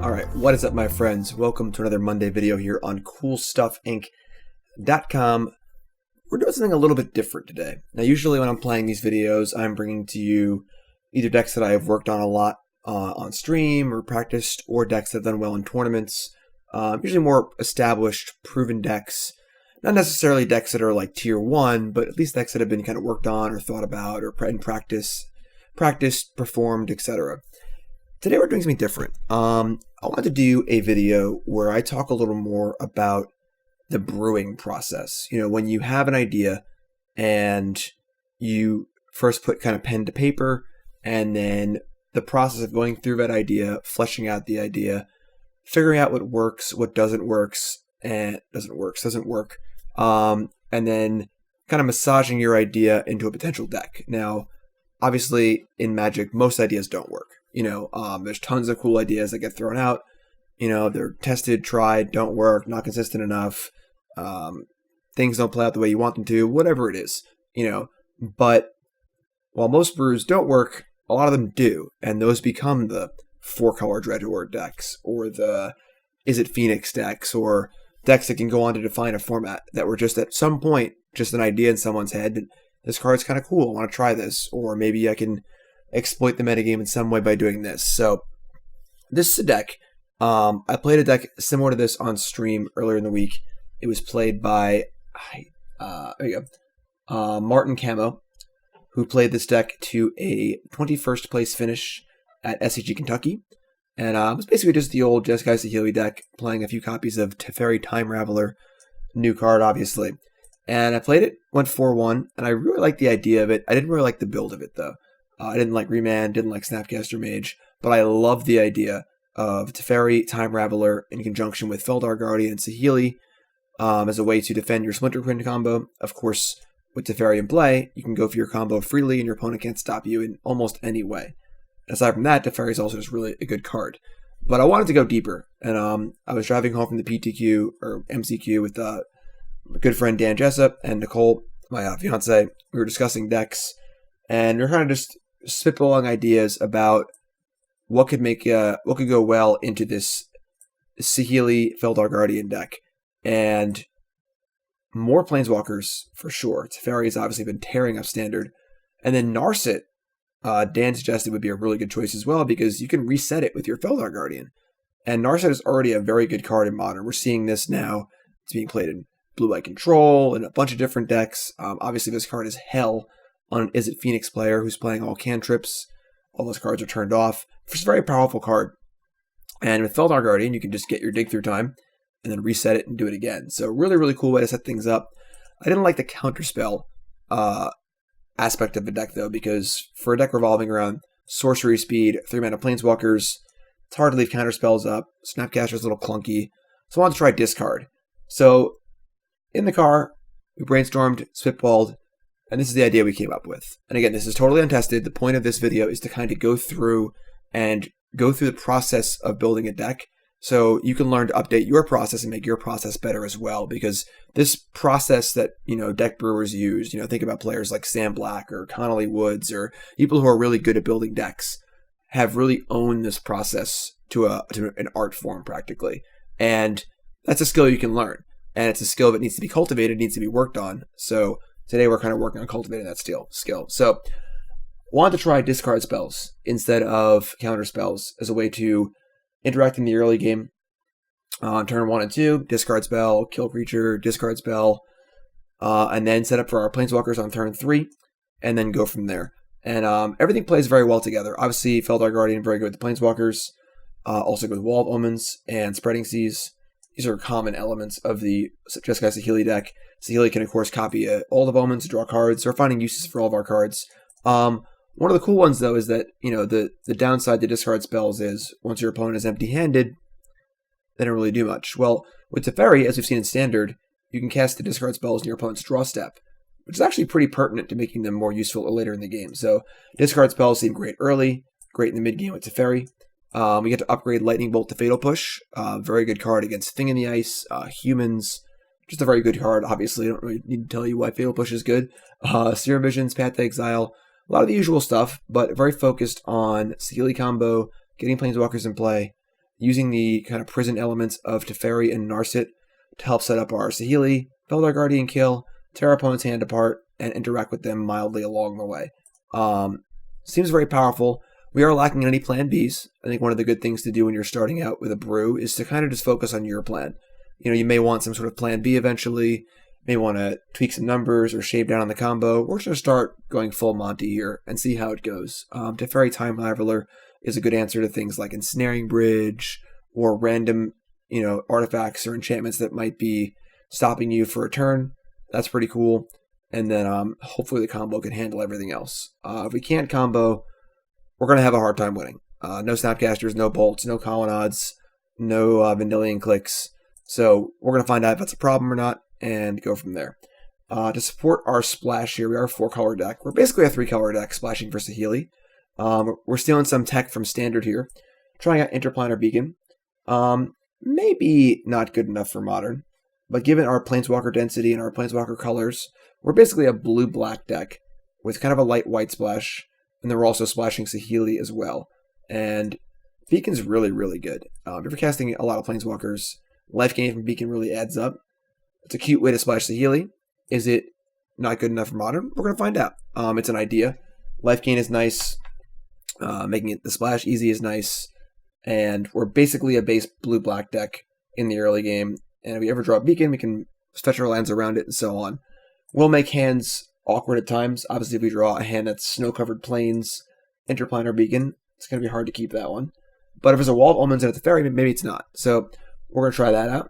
Alright, what is up my friends? Welcome to another Monday video here on CoolStuffInc.com. We're doing something a little bit different today. Now usually when I'm playing these videos, I'm bringing to you either decks that I have worked on a lot on stream or practiced, or decks that have done well in tournaments. Usually more established, proven decks. Not necessarily decks that are like tier 1, but at least decks that have been kind of worked on or thought about or in practiced, performed, etc. Today we're doing something different. I wanted to do a video where I talk a little more about the brewing process. You know, when you have an idea and you first put kind of pen to paper, and then the process of going through that idea, fleshing out the idea, figuring out what works, what doesn't work, and doesn't work, and then kind of massaging your idea into a potential deck. Now, obviously in Magic, most ideas don't work. You know, there's tons of cool ideas that get thrown out. You know, they're tested, tried, don't work, not consistent enough. Things don't play out the way you want them to, whatever it is, you know. But while most brews don't work, a lot of them do. And those become the 4-color Dredgeoord decks, or the Is It Phoenix decks, or decks that can go on to define a format that were just at some point just an idea in someone's head. This card's kind of cool, I want to try this. Or maybe I can exploit the metagame in some way by doing this. So this is a deck. I played a deck similar to this on stream earlier in the week. It was played by Martin Camo, who played this deck to a 21st place finish at SCG Kentucky. And it was basically just the old Geist Saheeli deck, playing a few copies of Teferi Time Raveler, new card obviously. And I played it, went 4-1, and I really liked the idea of it. I didn't really like the build of it though. I didn't like Remand, didn't like Snapcaster Mage, but I loved the idea of Teferi Time Raveler in conjunction with Felidar Guardian and Saheeli as a way to defend your Splinter Twin combo. Of course, with Teferi in play, you can go for your combo freely and your opponent can't stop you in almost any way. Aside from that, Teferi is also just really a good card. But I wanted to go deeper, and I was driving home from the PTQ, or MCQ, with my good friend Dan Jessup and Nicole, my fiance. We were discussing decks, and we were kind of just spitballing ideas about what could go well into this Saheeli Felidar Guardian deck. And more Planeswalkers, for sure. Teferi has obviously been tearing up Standard. And then Narset, Dan suggested would be a really good choice as well, because you can reset it with your Felidar Guardian. And Narset is already a very good card in Modern. We're seeing this now. It's being played in Blue-White Control and a bunch of different decks. Obviously, this card is hell on an Is It Phoenix player who's playing all cantrips. All those cards are turned off. It's a very powerful card. And with Felidar Guardian, you can just get your dig through time and then reset it and do it again. So really, really cool way to set things up. I didn't like the counterspell aspect of the deck, though, because for a deck revolving around sorcery speed, 3-mana Planeswalkers, it's hard to leave counterspells up. Snapcaster's a little clunky. So I wanted to try discard. So in the car, we brainstormed, spitballed, and this is the idea we came up with. And again, this is totally untested. The point of this video is to kind of go through the process of building a deck, so you can learn to update your process and make your process better as well. Because this process that, you know, deck brewers use, you know, think about players like Sam Black or Connolly Woods or people who are really good at building decks, have really owned this process to an art form practically. And that's a skill you can learn. And it's a skill that needs to be cultivated, needs to be worked on. So today we're kind of working on cultivating that skill. So wanted to try discard spells instead of counter spells as a way to interact in the early game. On turn 1 and 2, discard spell, kill creature, discard spell, and then set up for our Planeswalkers on turn 3, and then go from there. And everything plays very well together. Obviously, Felidar Guardian, very good with the Planeswalkers. Also good with Wall of Omens and Spreading Seas. These are common elements of the Jeskai Saheeli deck. Saheeli can, of course, copy all of Omens to draw cards. So we're finding uses for all of our cards. One of the cool ones, though, is that, you know, the downside to discard spells is once your opponent is empty-handed, they don't really do much. Well, with Teferi, as we've seen in Standard, you can cast the discard spells in your opponent's draw step, which is actually pretty pertinent to making them more useful later in the game. So discard spells seem great early, great in the mid-game with Teferi. We get to upgrade Lightning Bolt to Fatal Push. Very good card against Thing in the Ice, Humans. Just a very good card. Obviously, I don't really need to tell you why Fatal Push is good. Serum Visions, Path to Exile. A lot of the usual stuff, but very focused on Saheeli combo, getting Planeswalkers in play, using the kind of prison elements of Teferi and Narset to help set up our Saheeli, Felidar Guardian kill, tear our opponent's hand apart, and interact with them mildly along the way. Seems very powerful. We are lacking any plan Bs. I think one of the good things to do when you're starting out with a brew is to kind of just focus on your plan. You may want some sort of plan B eventually, may want to tweak some numbers or shave down on the combo. We're just going to start going full Monty here and see how it goes. Teferi Time Raveler is a good answer to things like Ensnaring Bridge or random, artifacts or enchantments that might be stopping you for a turn. That's pretty cool. And then hopefully the combo can handle everything else. If we can't combo, we're going to have a hard time winning. No Snapcasters, no bolts, no colonnades, no Vendilion clicks. So we're going to find out if that's a problem or not and go from there. To support our splash here, we are a 4-color deck. We're basically a 3-color deck splashing for Saheeli. We're stealing some tech from Standard here. Trying out Interplanar Beacon. Maybe not good enough for Modern, but given our Planeswalker density and our Planeswalker colors, we're basically a blue-black deck with kind of a light white splash, and then we're also splashing Saheeli as well. And Beacon's really, really good. If you're casting a lot of Planeswalkers, life gain from Beacon really adds up. It's a cute way to splash Saheeli. Is it not good enough for Modern? We're going to find out. It's an idea. Life gain is nice. Making it the splash easy is nice. And we're basically a base blue-black deck in the early game. And if we ever draw a Beacon, we can stretch our lands around it and so on. We'll make hands awkward at times. Obviously, if we draw a hand that's snow-covered plains, Interplanar Beacon, it's going to be hard to keep that one. But if there's a Wall of Omens and it's a Teferi, maybe it's not. So we're going to try that out.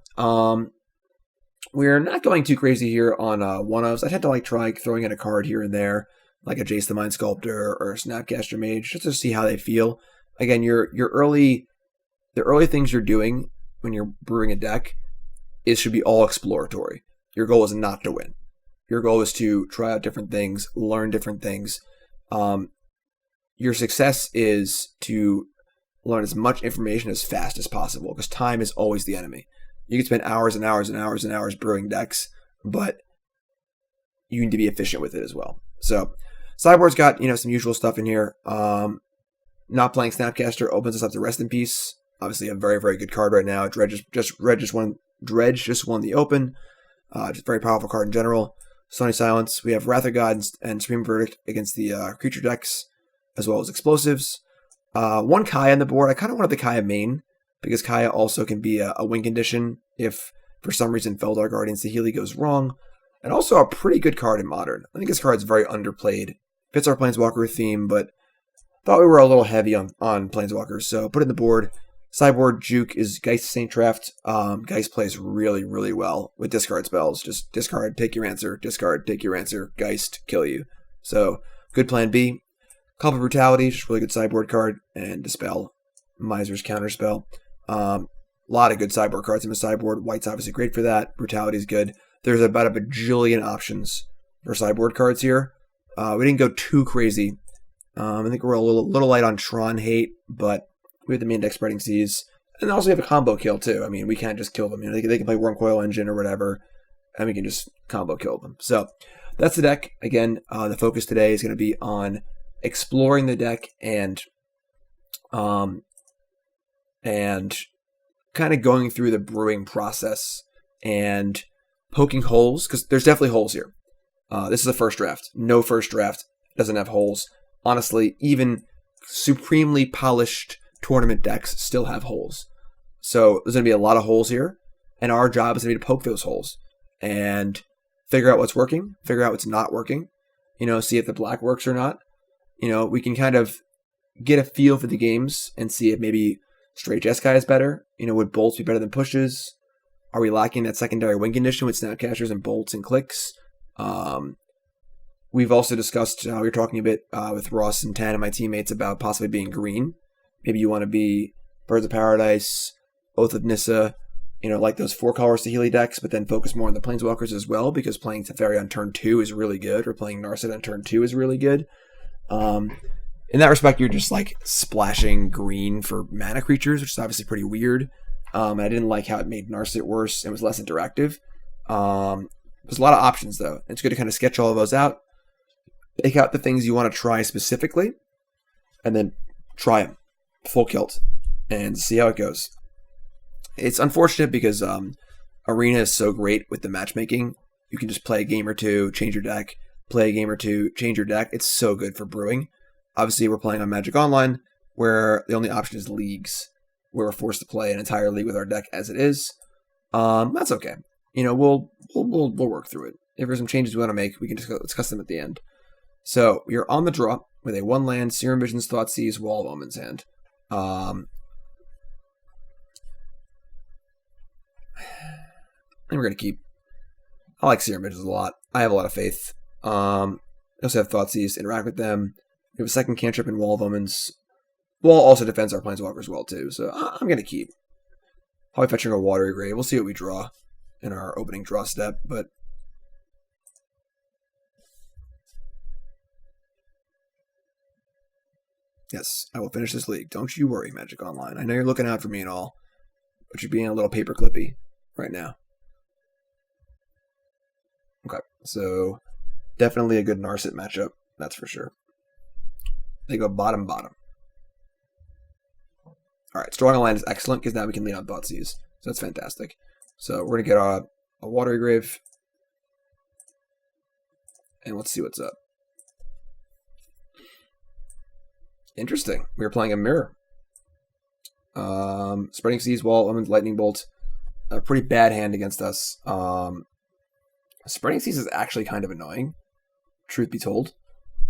We're not going too crazy here on one-ofs. I tend to try throwing in a card here and there, like a Jace the Mind Sculptor or a Snapcaster Mage, just to see how they feel. Again, the early things you're doing when you're brewing a deck should be all exploratory. Your goal is not to win. Your goal is to try out different things, learn different things. Your success is to learn as much information as fast as possible, because time is always the enemy. You can spend hours and hours and hours and hours brewing decks, but you need to be efficient with it as well. So Sideboard's got some usual stuff in here. Not playing Snapcaster opens us up to Rest in Peace. Obviously a very, very good card right now. Dredge just won the Open. Just a very powerful card in general. Stony Silence. We have Wrath of God and Supreme Verdict against the creature decks, as well as Explosives. One Kaya on the board. I kind of wanted the Kaya main, because Kaya also can be a win condition if, for some reason, Felidar Guardian Saheeli goes wrong. And also a pretty good card in Modern. I think this card's very underplayed. Fits our Planeswalker theme, but thought we were a little heavy on Planeswalkers, so put it in the board. Sideboard Juke is Geist Saint Traft. Geist plays really, really well with discard spells. Just discard, take your answer, discard, take your answer, Geist, kill you. So, good plan B. Collective Brutality, just really good sideboard card, and Dispel, Miser's Counterspell. Lot of good sideboard cards in the sideboard. White's obviously great for that. Brutality's good. There's about a bajillion options for sideboard cards here. We didn't go too crazy. I think we're a little light on Tron hate, but we have the main deck Spreading Seas. And also we have a combo kill too. I mean, we can't just kill them. They can play Wormcoil Engine or whatever, and we can just combo kill them. So that's the deck. Again, the focus today is going to be on exploring the deck and kind of going through the brewing process and poking holes, because there's definitely holes here. This is a first draft. No first draft doesn't have holes. Honestly, even supremely polished tournament decks still have holes. So there's going to be a lot of holes here, and our job is going to be to poke those holes and figure out what's working, figure out what's not working, see if the black works or not. We can kind of get a feel for the games and see if maybe straight Jeskai is better. Would bolts be better than pushes? Are we lacking that secondary win condition with Snapcasters and bolts and clicks? We've also discussed, we were talking a bit with Ross and Tan and my teammates about possibly being green. Maybe you want to be Birds of Paradise, Oath of Nissa, like those 4-color Saheeli decks, but then focus more on the Planeswalkers as well, because playing Teferi on turn 2 is really good, or playing Narset on turn 2 is really good. In that respect, you're just splashing green for mana creatures, which is obviously pretty weird. I didn't like how it made Narset worse and was less interactive. There's a lot of options, though. It's good to kind of sketch all of those out, pick out the things you want to try specifically, and then try them. Full kilt. and see how it goes. It's unfortunate because Arena is so great with the matchmaking. You can just play a game or two, change your deck, play a game or two, change your deck. It's so good for brewing. Obviously, we're playing on Magic Online, where the only option is leagues, where we're forced to play an entire league with our deck as it is. That's okay. We'll work through it. If there's some changes we want to make, we can discuss them at the end. So you're on the draw with a 1-land Serum Visions, Thoughtseize, Wall of Omens hand. And we're going to keep. I like Serum Visions a lot. I have a lot of faith. We also have Thoughtseize, interact with them. We have a second cantrip in Wall of Omens. Wall also defends our Planeswalkers well, too. So I'm going to keep. Probably fetching a Watery Grave. We'll see what we draw in our opening draw step, but yes, I will finish this league. Don't you worry, Magic Online. I know you're looking out for me and all, but you're being a little paperclippy right now. Okay, so definitely a good Narset matchup, that's for sure. They go bottom. Alright, drawing a land is excellent because now we can lean on Thoughtseize. So that's fantastic. So we're going to get a Watery Grave. And let's see what's up. Interesting. We were playing a Mirror. Spreading Seas, Wall, Omens, Lightning Bolt. A pretty bad hand against us. Spreading Seas is actually kind of annoying, truth be told,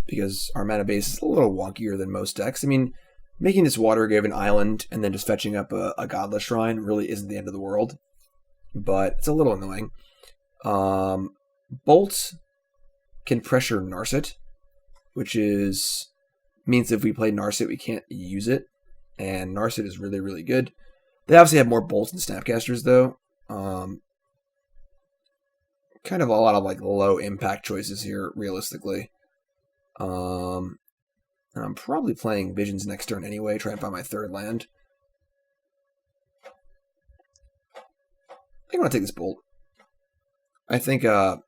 because our mana base is a little wonkier than most decks. I mean, making this Watery Grave an island and then just fetching up a Godless Shrine really isn't the end of the world, but it's a little annoying. Bolt can pressure Narset, which means if we play Narset, we can't use it, and Narset is really, really good. They obviously have more bolts and Snapcasters, though. Kind of a lot of low impact choices here, realistically. And I'm probably playing Visions next turn anyway, trying to find my third land. I think I'm going to take this Bolt. I think the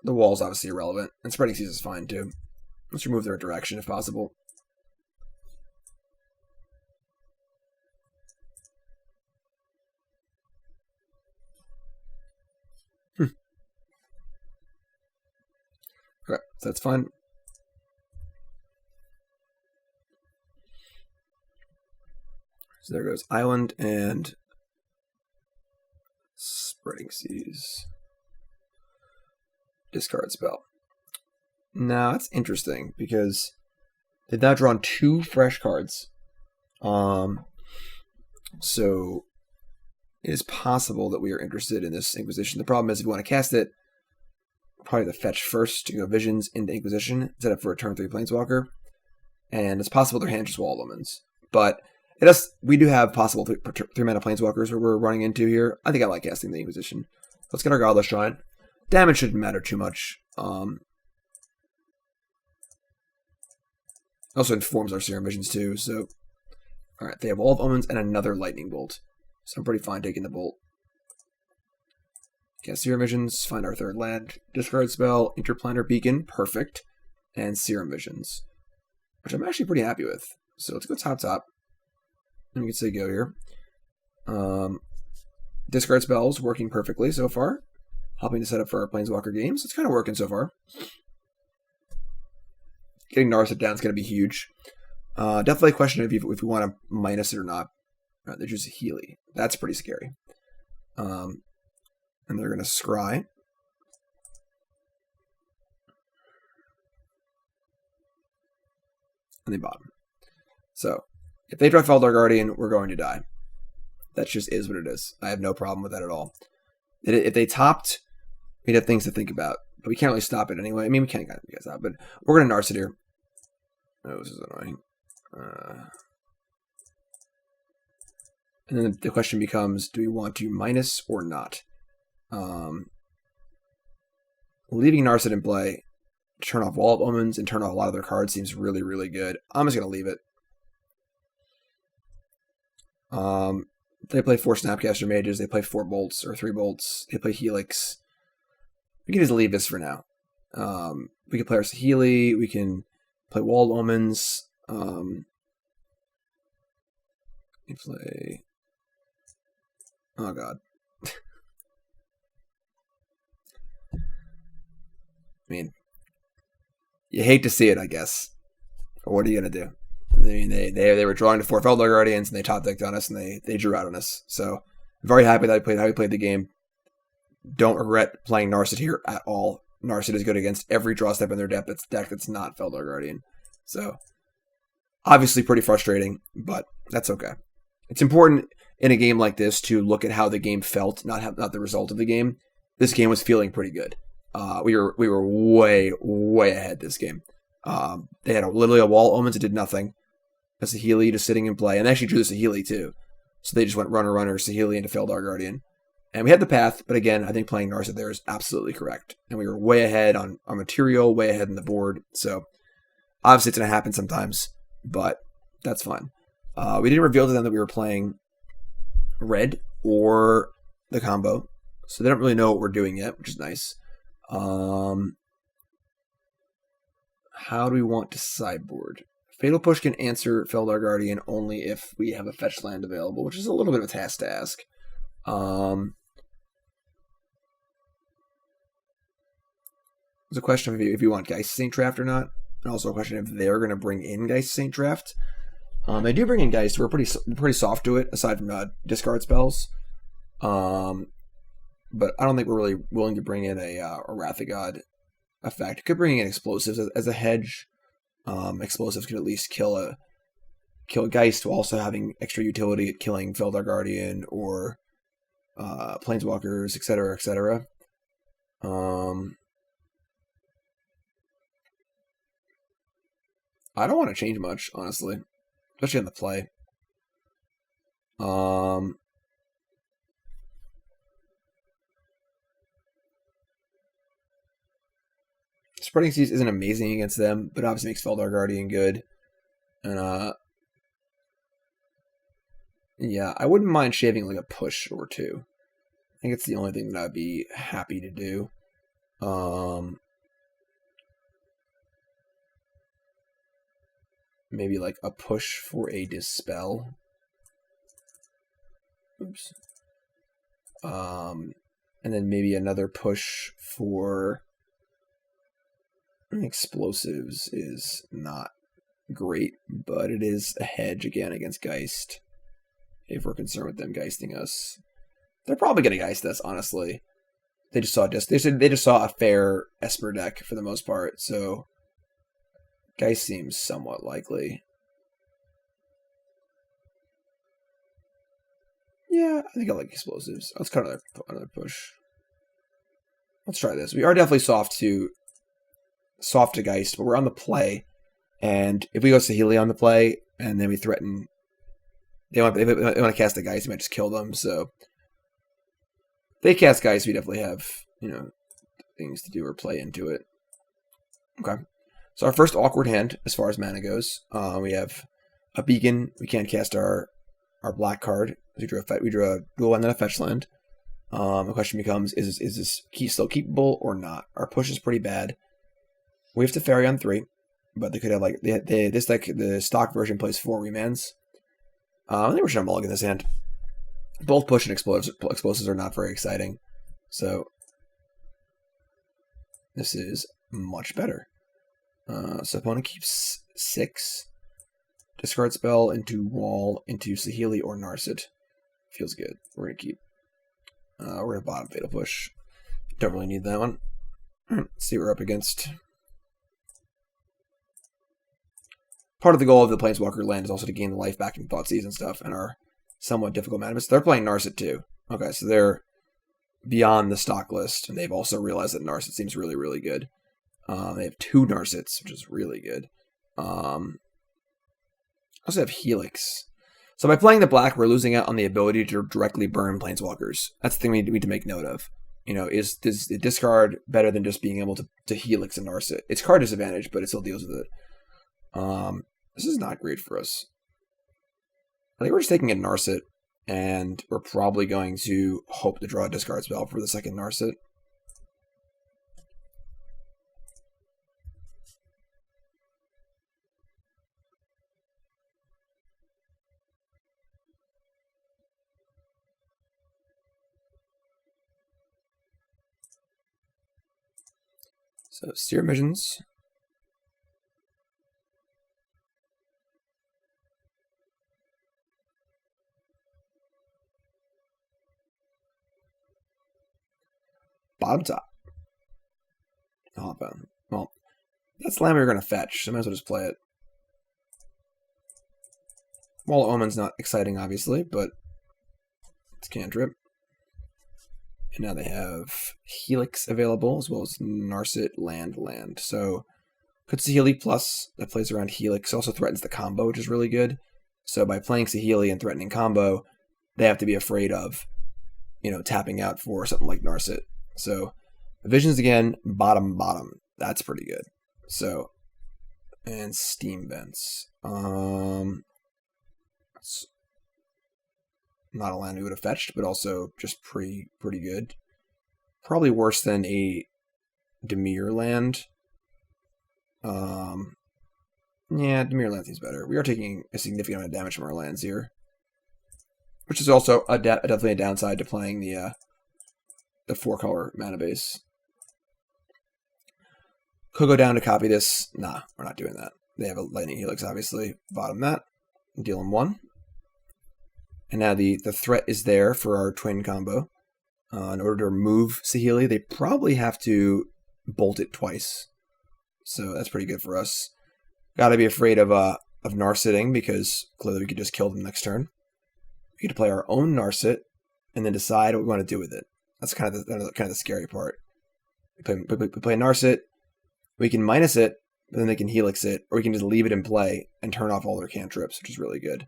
Wall's obviously irrelevant, and Spreading Seas is fine too. Let's remove their interaction if possible. Okay, so that's fine. So there goes Island and Spreading Seas. Discard spell. Now that's interesting because they've now drawn 2 fresh cards. So it is possible that we are interested in this Inquisition. The problem is if you want to cast it, probably the fetch first to go Visions into Inquisition, set up for a turn 3 Planeswalker. And it's possible their hand just Wall of Omens. But we do have possible 3 mana Planeswalkers where we're running into here. I think I like casting the Inquisition. Let's get our Godless Shrine. Damage shouldn't matter too much. Also informs our Serum Visions too, so... Alright, they have Wall of Omens and another Lightning Bolt. So I'm pretty fine taking the Bolt. Cast Serum Visions, find our third land. Discard spell, Interplanar Beacon, perfect. And Serum Visions, which I'm actually pretty happy with. So let's go top. And we can say go here. Discard spells working perfectly so far. Helping to set up for our Planeswalker games. It's kind of working so far. Getting Narset down is going to be huge. Definitely a question if we want to minus it or not. There's just a Saheeli. That's pretty scary. And they're going to scry. And they bottom. So, if they draw Felidar Guardian, we're going to die. That just is what it is. I have no problem with that at all. If they topped, we'd have things to think about. But we can't really stop it anyway. I mean, we can't kind of stop, but we're going to Narset here. Oh, this is annoying. And then the question becomes, do we want to minus or not? Leaving Narset in play to turn off Wall of Omens and turn off a lot of their cards seems really, really good. I'm just going to leave it. They play 4 Snapcaster Mages. They play 4 Bolts or 3 Bolts. They play Helix. We can just leave this for now. We can play our Saheeli. We can play Wall of Omens. You play... Oh, God. I mean, you hate to see it, I guess. But what are you going to do? I mean, they were drawing to 4 Felidar Guardians, and they top decked on us, and they drew out on us. So, I'm very happy that how we played the game. Don't regret playing Narset here at all. Narset is good against every draw step in their deck that's not Felidar Guardian. So, obviously pretty frustrating, but that's okay. It's important in a game like this to look at how the game felt, not the result of the game. This game was feeling pretty good. We were way ahead this game. They had literally a Wall of Omens that did nothing. A Saheeli just sitting in play, and they actually drew the Saheeli too. So they just went runner, Saheeli into Felidar Guardian. And we had the path, but again, I think playing Narset there is absolutely correct. And we were way ahead on our material, way ahead on the board. So obviously it's going to happen sometimes, but that's fine. We didn't reveal to them that we were playing red or the combo. So they don't really know what we're doing yet, which is nice. How do we want to sideboard? Fatal Push can answer Felidar Guardian only if we have a fetch land available, which is a little bit of a task to ask. It's a question of if you want Geist Saint Traft or not, and also a question if they're going to bring in Geist Saint Traft. They do bring in Geist. We're pretty soft to it, aside from discard spells. But I don't think we're really willing to bring in a Wrath of God effect. Could bring in explosives as a hedge. Explosives could at least kill a Geist while also having extra utility at killing Felidar Guardian or Planeswalkers, etc., etc. I don't want to change much, honestly, especially on the play. Spreading Seas isn't amazing against them, but obviously makes Felidar Guardian good. And yeah, I wouldn't mind shaving like a push or two. I think it's the only thing that I'd be happy to do. Maybe like a push for a Dispel. Oops. And then maybe another push for explosives is not great, but it is a hedge again against Geist. If we're concerned with them Geisting us, they're probably gonna Geist us. Honestly, they just saw a fair Esper deck for the most part, so Geist seems somewhat likely. Yeah, I think I like explosives. Let's cut another push. Let's try this. We are definitely soft to Geist, but we're on the play. And if we go Saheeli on the play, and then we threaten... They want to cast the Geist, we might just kill them, so... If they cast Geist, we definitely have, things to do or play into it. Okay. So our first awkward hand, as far as mana goes, we have a Beacon. We can't cast our black card. We drew a dual land and a fetch land. The question becomes: Is this key still keepable or not? Our push is pretty bad. We have Teferi on 3, but they could have this deck. The stock version plays 4 remands. I think we're just gonna mulligan this hand. Both push and explosives are not very exciting, so this is much better. So opponent keeps 6. Discard spell into Wall, into Saheeli or Narset. Feels good. We're going to keep. We're going to bottom Fatal Push. Don't really need that one. Let's see what we're up against. Part of the goal of the Planeswalker land is also to gain the life back in Thoughtseize and stuff, and are somewhat difficult mana. But they're playing Narset too. Okay, so they're beyond the stock list, and they've also realized that Narset seems really, really good. They have 2 Narsets, which is really good. Also have Helix. So by playing the black, we're losing out on the ability to directly burn Planeswalkers. That's the thing we need to make note of. Is the discard better than just being able to Helix and Narset? It's card disadvantage, but it still deals with it. This is not great for us. I think we're just taking a Narset, and we're probably going to hope to draw a discard spell for the second Narset. So Serum Visions. Bottom top. Hallowed Fountain. Well, that's land we were going to fetch, so I might as well just play it. Wall of Omens not exciting, obviously, but it's cantrip. And now they have Helix available, as well as Narset land. So, could Saheeli plus, that plays around Helix, also threatens the combo, which is really good. So by playing Saheeli and threatening combo, they have to be afraid of, tapping out for something like Narset. So, Visions again, bottom. That's pretty good. So, and Steam Vents. Not a land we would have fetched, but also just pretty good. Probably worse than a Dimir land. Yeah, Dimir land seems better. We are taking a significant amount of damage from our lands here, which is also definitely a downside to playing the 4-color mana base. Could go down to copy this. Nah, we're not doing that. They have a Lightning Helix, obviously. Bottom that. Deal them 1. And now the threat is there for our twin combo. In order to remove Saheeli, they probably have to bolt it twice. So that's pretty good for us. Gotta be afraid of Narsetting, because clearly we could just kill them next turn. We get to play our own Narset, and then decide what we want to do with it. That's kind of the scary part. We play Narset, we can minus it, but then they can Helix it, or we can just leave it in play and turn off all their cantrips, which is really good.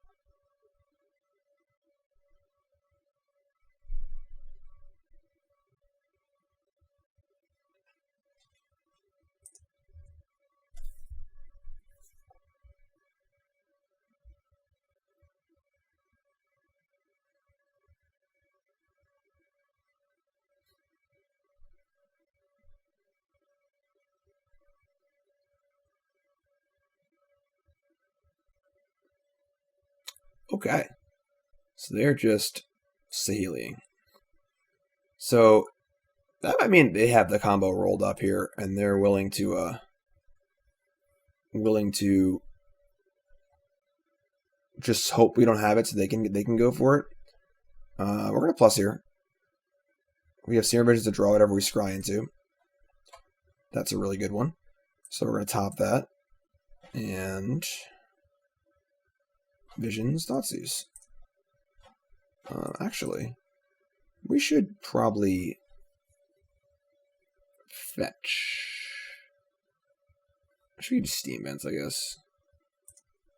Okay, so they're just Saheeli. So that might mean they have the combo rolled up here, and they're willing to just hope we don't have it, so they can go for it. We're gonna plus here. We have Serum Visions to draw whatever we scry into. That's a really good one. So we're gonna top that, and Visions, Thoughtseize. Actually, we should probably fetch. Should we just Steam Vents, I guess?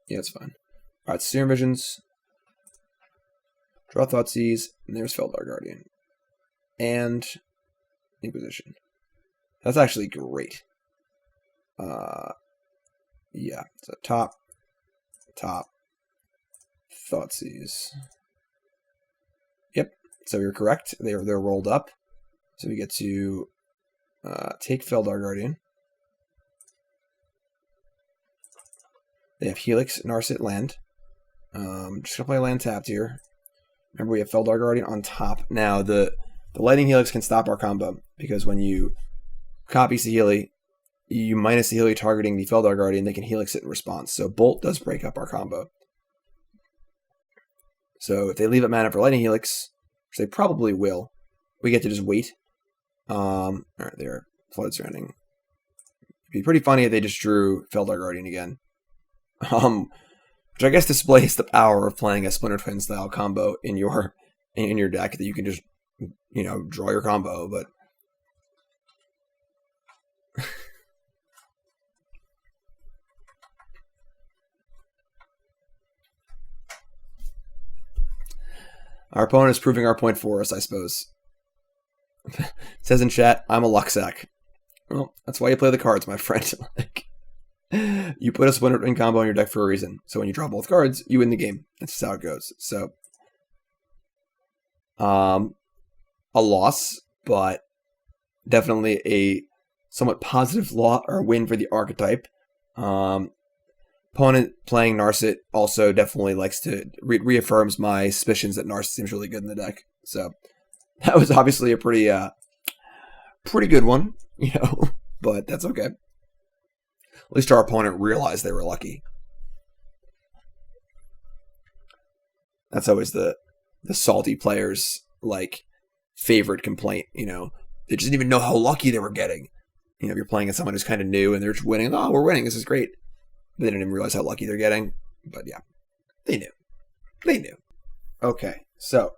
Yeah, it's fine. Alright, Serum Visions. Draw Thoughtseize, and there's Felidar Guardian. And Inquisition. That's actually great. Yeah, so top, Thoughtseize. Yep, so you're correct. They're rolled up. So we get to take Felidar Guardian. They have Helix, Narset, land. Just gonna play land tapped here. Remember, we have Felidar Guardian on top. Now, the Lightning Helix can stop our combo, because when you copy Saheeli, you minus Saheeli targeting the Felidar Guardian, they can Helix it in response. So Bolt does break up our combo. So if they leave it mana for Lightning Helix, which they probably will, we get to just wait. Alright, they're Flooded Stranding. It'd be pretty funny if they just drew Felidar Guardian again. Which I guess displays the power of playing a Splinter Twin style combo in your deck, that you can just, draw your combo, but our opponent is proving our point for us, I suppose. It says in chat, I'm a Luxac. Well, that's why you play the cards, my friend. You put a Splinter Twin combo in your deck for a reason. So when you draw both cards, you win the game. That's just how it goes. So, a loss, but definitely a somewhat positive loss or win for the archetype. Opponent playing Narset also definitely likes to reaffirms my suspicions that Narset seems really good in the deck. So that was obviously a pretty good one, but that's okay. At least our opponent realized they were lucky. That's always the salty players' like favorite complaint. You know, they just didn't even know how lucky they were getting. You know, if you're playing against someone who's kind of new and they're just winning, oh, we're winning, this is great. They didn't even realize how lucky they're getting. But yeah, they knew. They knew. Okay, so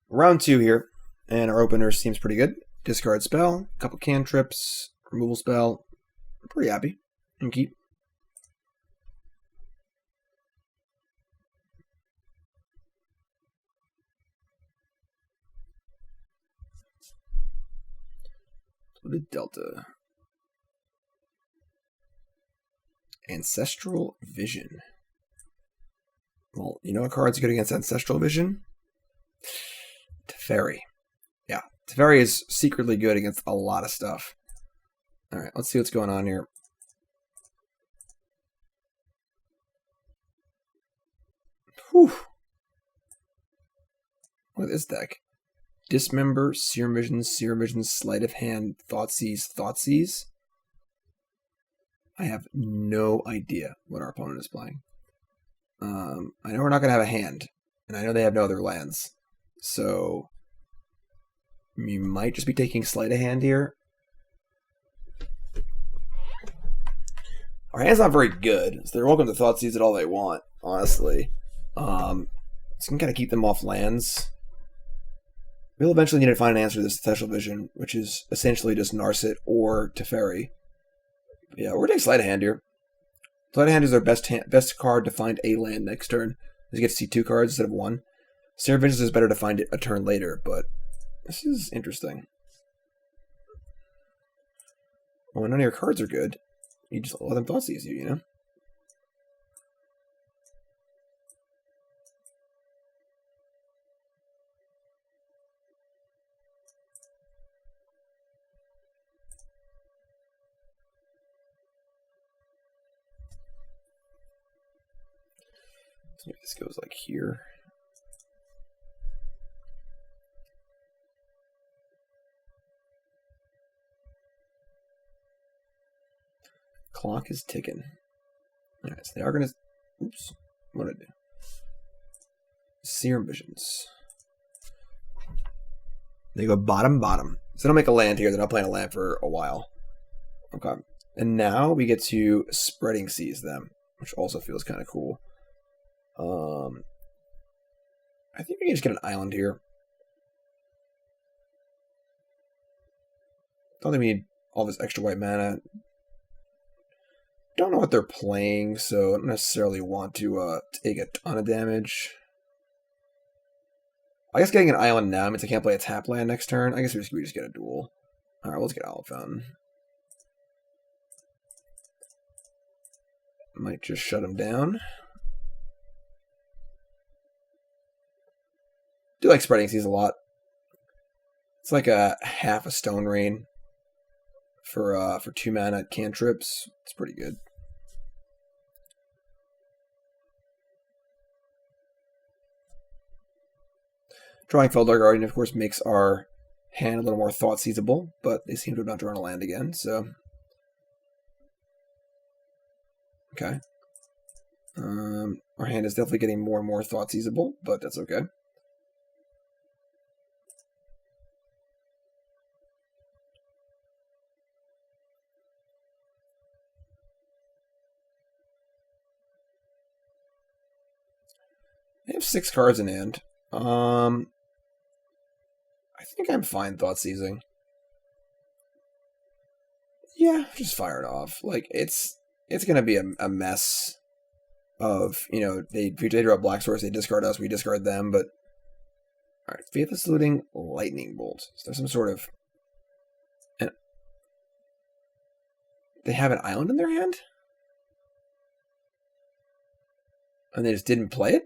round 2 here, and our opener seems pretty good. Discard spell, couple cantrips, removal spell. I'm pretty happy. And keep. Polluted Delta. Ancestral Vision. Well, you know what card's good against Ancestral Vision? Teferi. Yeah, Teferi is secretly good against a lot of stuff. Alright, let's see what's going on here. Whew. Look at this deck. Dismember, Serum Visions, Sleight of Hand, Thoughtseize. I have no idea what our opponent is playing. I know we're not going to have a hand, and I know they have no other lands. So, you might just be taking Sleight of Hand here. Our hand's not very good, so they're welcome to Thoughtseize it all they want, honestly. This can kind of keep them off lands. We'll eventually need to find an answer to this Ancestral Vision, which is essentially just Narset or Teferi. But yeah, we're taking Sleight of Hand here. Sleight of Hand is our best card to find a land next turn. You get to see 2 cards instead of 1. Serum Visions is better to find it a turn later, but this is interesting. Well, when none of your cards are good, you just let them Thoughtseize you, you know? Maybe this goes like here. Clock is ticking. Alright, so they are going to... Oops. What did I do? Serum Visions. They go bottom. So they don't make a land here. They're not playing a land for a while. Okay. And now we get to Spreading Seas them, which also feels kind of cool. I think we can just get an island here. Don't think we need all this extra white mana. Don't know what they're playing, so I don't necessarily want to take a ton of damage. I guess getting an island now means I can't play a tap land next turn. I guess we just get a duel. Alright, let's get Hallowed Fountain. Might just shut him down. Do like Spreading Seas a lot. It's like a half a Stone Rain for 2 mana cantrips. It's pretty good. Drawing Felidar Guardian, of course, makes our hand a little more Thoughtseizable, but they seem to have not drawn a land again, so... Okay. Our hand is definitely getting more and more Thoughtseizable, but that's okay. I have 6 cards in hand. I think I'm fine Thoughtseizing. Yeah, just fire it off. Like, it's gonna be a mess of, you know, if they draw Black Source, they discard us, we discard them, but... Alright, Faithless Looting, Lightning Bolt. So there's some sort of... They have an island in their hand? And they just didn't play it?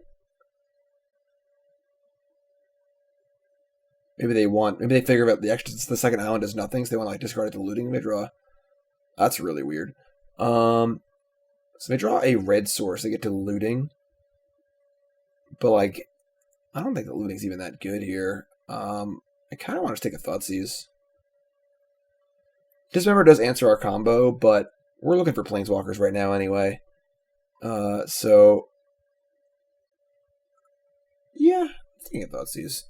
Maybe they figure out the second island does nothing, so they want to like discard it to looting and they draw. That's really weird. So they draw a red source, they get to looting. But like, I don't think the looting's even that good here. I kind of want to take a Thoughtseize. Dismember does answer our combo, but we're looking for Planeswalkers right now anyway. So yeah, thinking of Thoughtseize.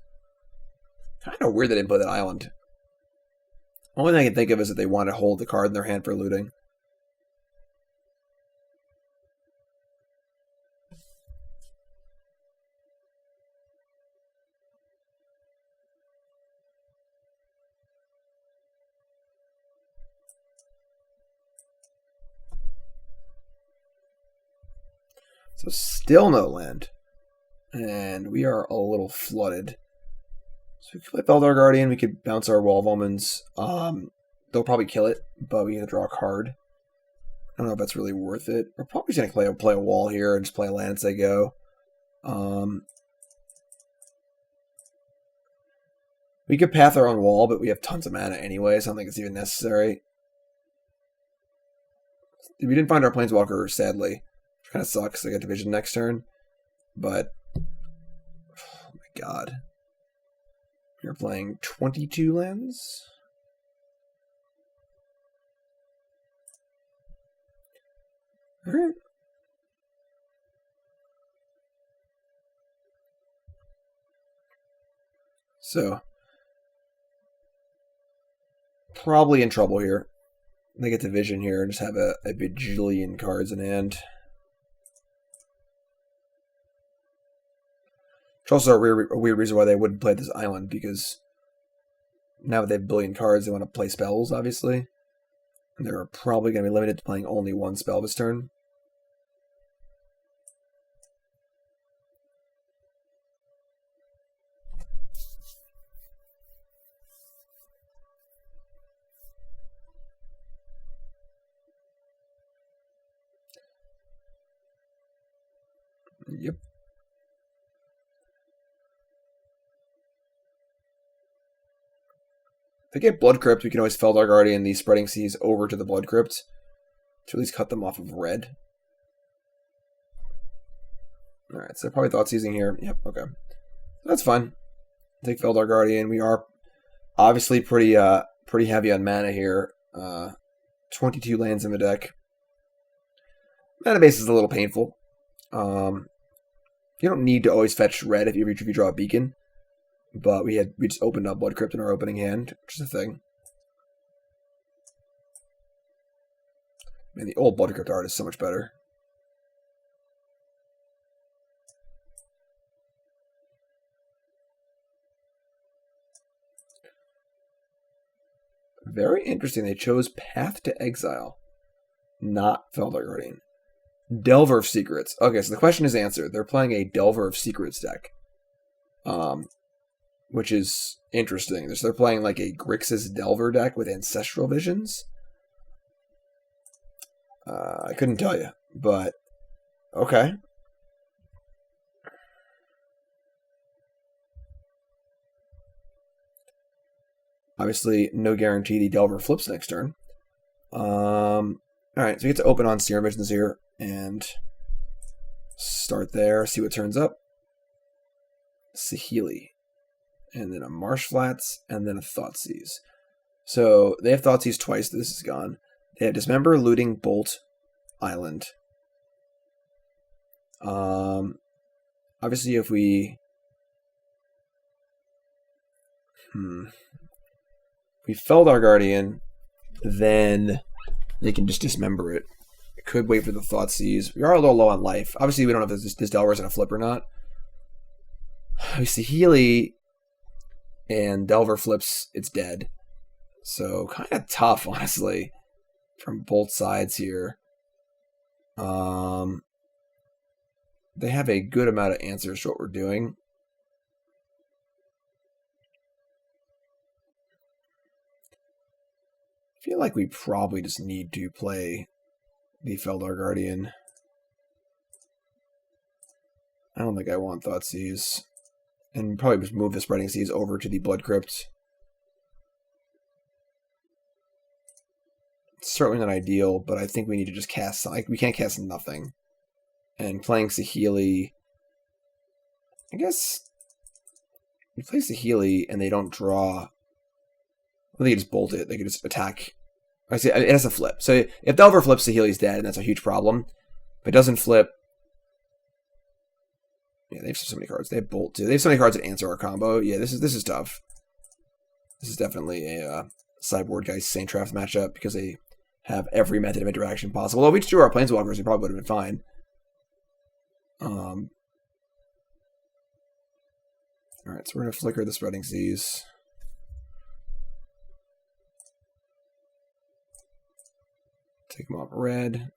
Kind of weird they didn't play that island. Only thing I can think of is that they want to hold the card in their hand for looting. So still no land. And we are a little flooded. So we could play Felidar Guardian, we could bounce our Wall of Omens. They'll probably kill it, but we need to draw a card. I don't know if that's really worth it. We're probably just going to play a wall here and just play a land as they go. We could path our own wall, but we have tons of mana anyway, so I don't think it's even necessary. We didn't find our Planeswalker, sadly. Which kind of sucks. They get division next turn. But, oh my god. You're playing 22 lands? Alright. So, probably in trouble here. They get division here and just have a bajillion cards in hand. It's also a weird reason why they wouldn't play this island, because now that they have a billion cards, they want to play spells, obviously. And they're probably going to be limited to playing only one spell this turn. Yep. If they get Blood Crypt, we can always Felidar Guardian the Spreading Seas over to the Blood Crypt to at least cut them off of red. Alright, so they're probably Thoughtseizing here. Yep, okay. That's fine. Take Felidar Guardian. We are obviously pretty heavy on mana here. 22 lands in the deck. Mana base is a little painful. You don't need to always fetch red if you draw a beacon. But we just opened up Blood Crypt in our opening hand, which is a thing. Man, the old Blood Crypt art is so much better. Very interesting. They chose Path to Exile, not Felidar Guardian. Delver of Secrets. Okay, so the question is answered. They're playing a Delver of Secrets deck. Which is interesting. So they're playing like a Grixis Delver deck with Ancestral Visions. I couldn't tell you, but okay. Obviously, no guarantee the Delver flips next turn. Alright, so we get to open on Serum Visions here and start there, see what turns up. Saheeli. And then a Marsh Flats, and then a Thoughtseize. So they have Thoughtseize twice. This is gone. They have Dismember, Looting, Bolt, Island. Obviously, if we Felidar Guardian, then they can just dismember it. Could wait for the Thoughtseize. We are a little low on life. Obviously, we don't know if this Delver is going to flip or not. We see Healy. And Delver flips, it's dead. So kind of tough, honestly, from both sides here. They have a good amount of answers to what we're doing. I feel like we probably just need to play the Felidar Guardian. I don't think I want Thoughtseize. And probably just move the Spreading Seas over to the Blood Crypt. It's certainly not ideal, but I think we need to just cast... Like, we can't cast nothing. And playing Saheeli... I guess... If we play Saheeli and they don't draw... Well, they can just bolt it. They can just attack I see it has to flip. So if Delver flips, Saheeli's dead, and that's a huge problem. If it doesn't flip, yeah, they have so many cards. They have Bolt too. They have so many cards that answer our combo. Yeah, this is tough. This is definitely a Sideboard Geist Saint Traft matchup because they have every method of interaction possible. Well, if we just drew our Planeswalkers, we probably would have been fine. Alright, so we're going to flicker the Spreading Seas. Take them off red.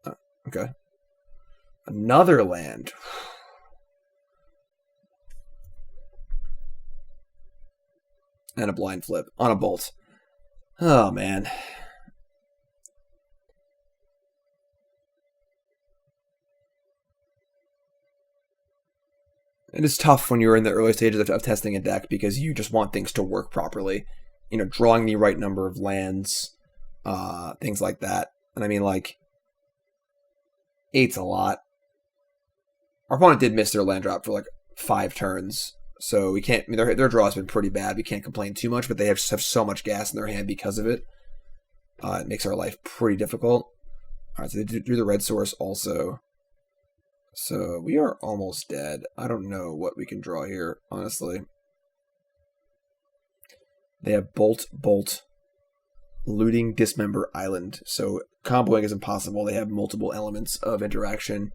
Oh, okay. Another land. And a blind flip on a bolt. Oh, man. It is tough when you're in the early stages of testing a deck because you just want things to work properly. You know, drawing the right number of lands, things like that. And I mean, like, 8's a lot. Our opponent did miss their land drop for like 5 turns. So we can't, I mean, their draw has been pretty bad. We can't complain too much, but they just have so much gas in their hand because of it. It makes our life pretty difficult. All right, so they do the red source also. So we are almost dead. I don't know what we can draw here, honestly. They have Bolt, Bolt, Looting, Dismember, Island. So comboing is impossible. They have multiple elements of interaction.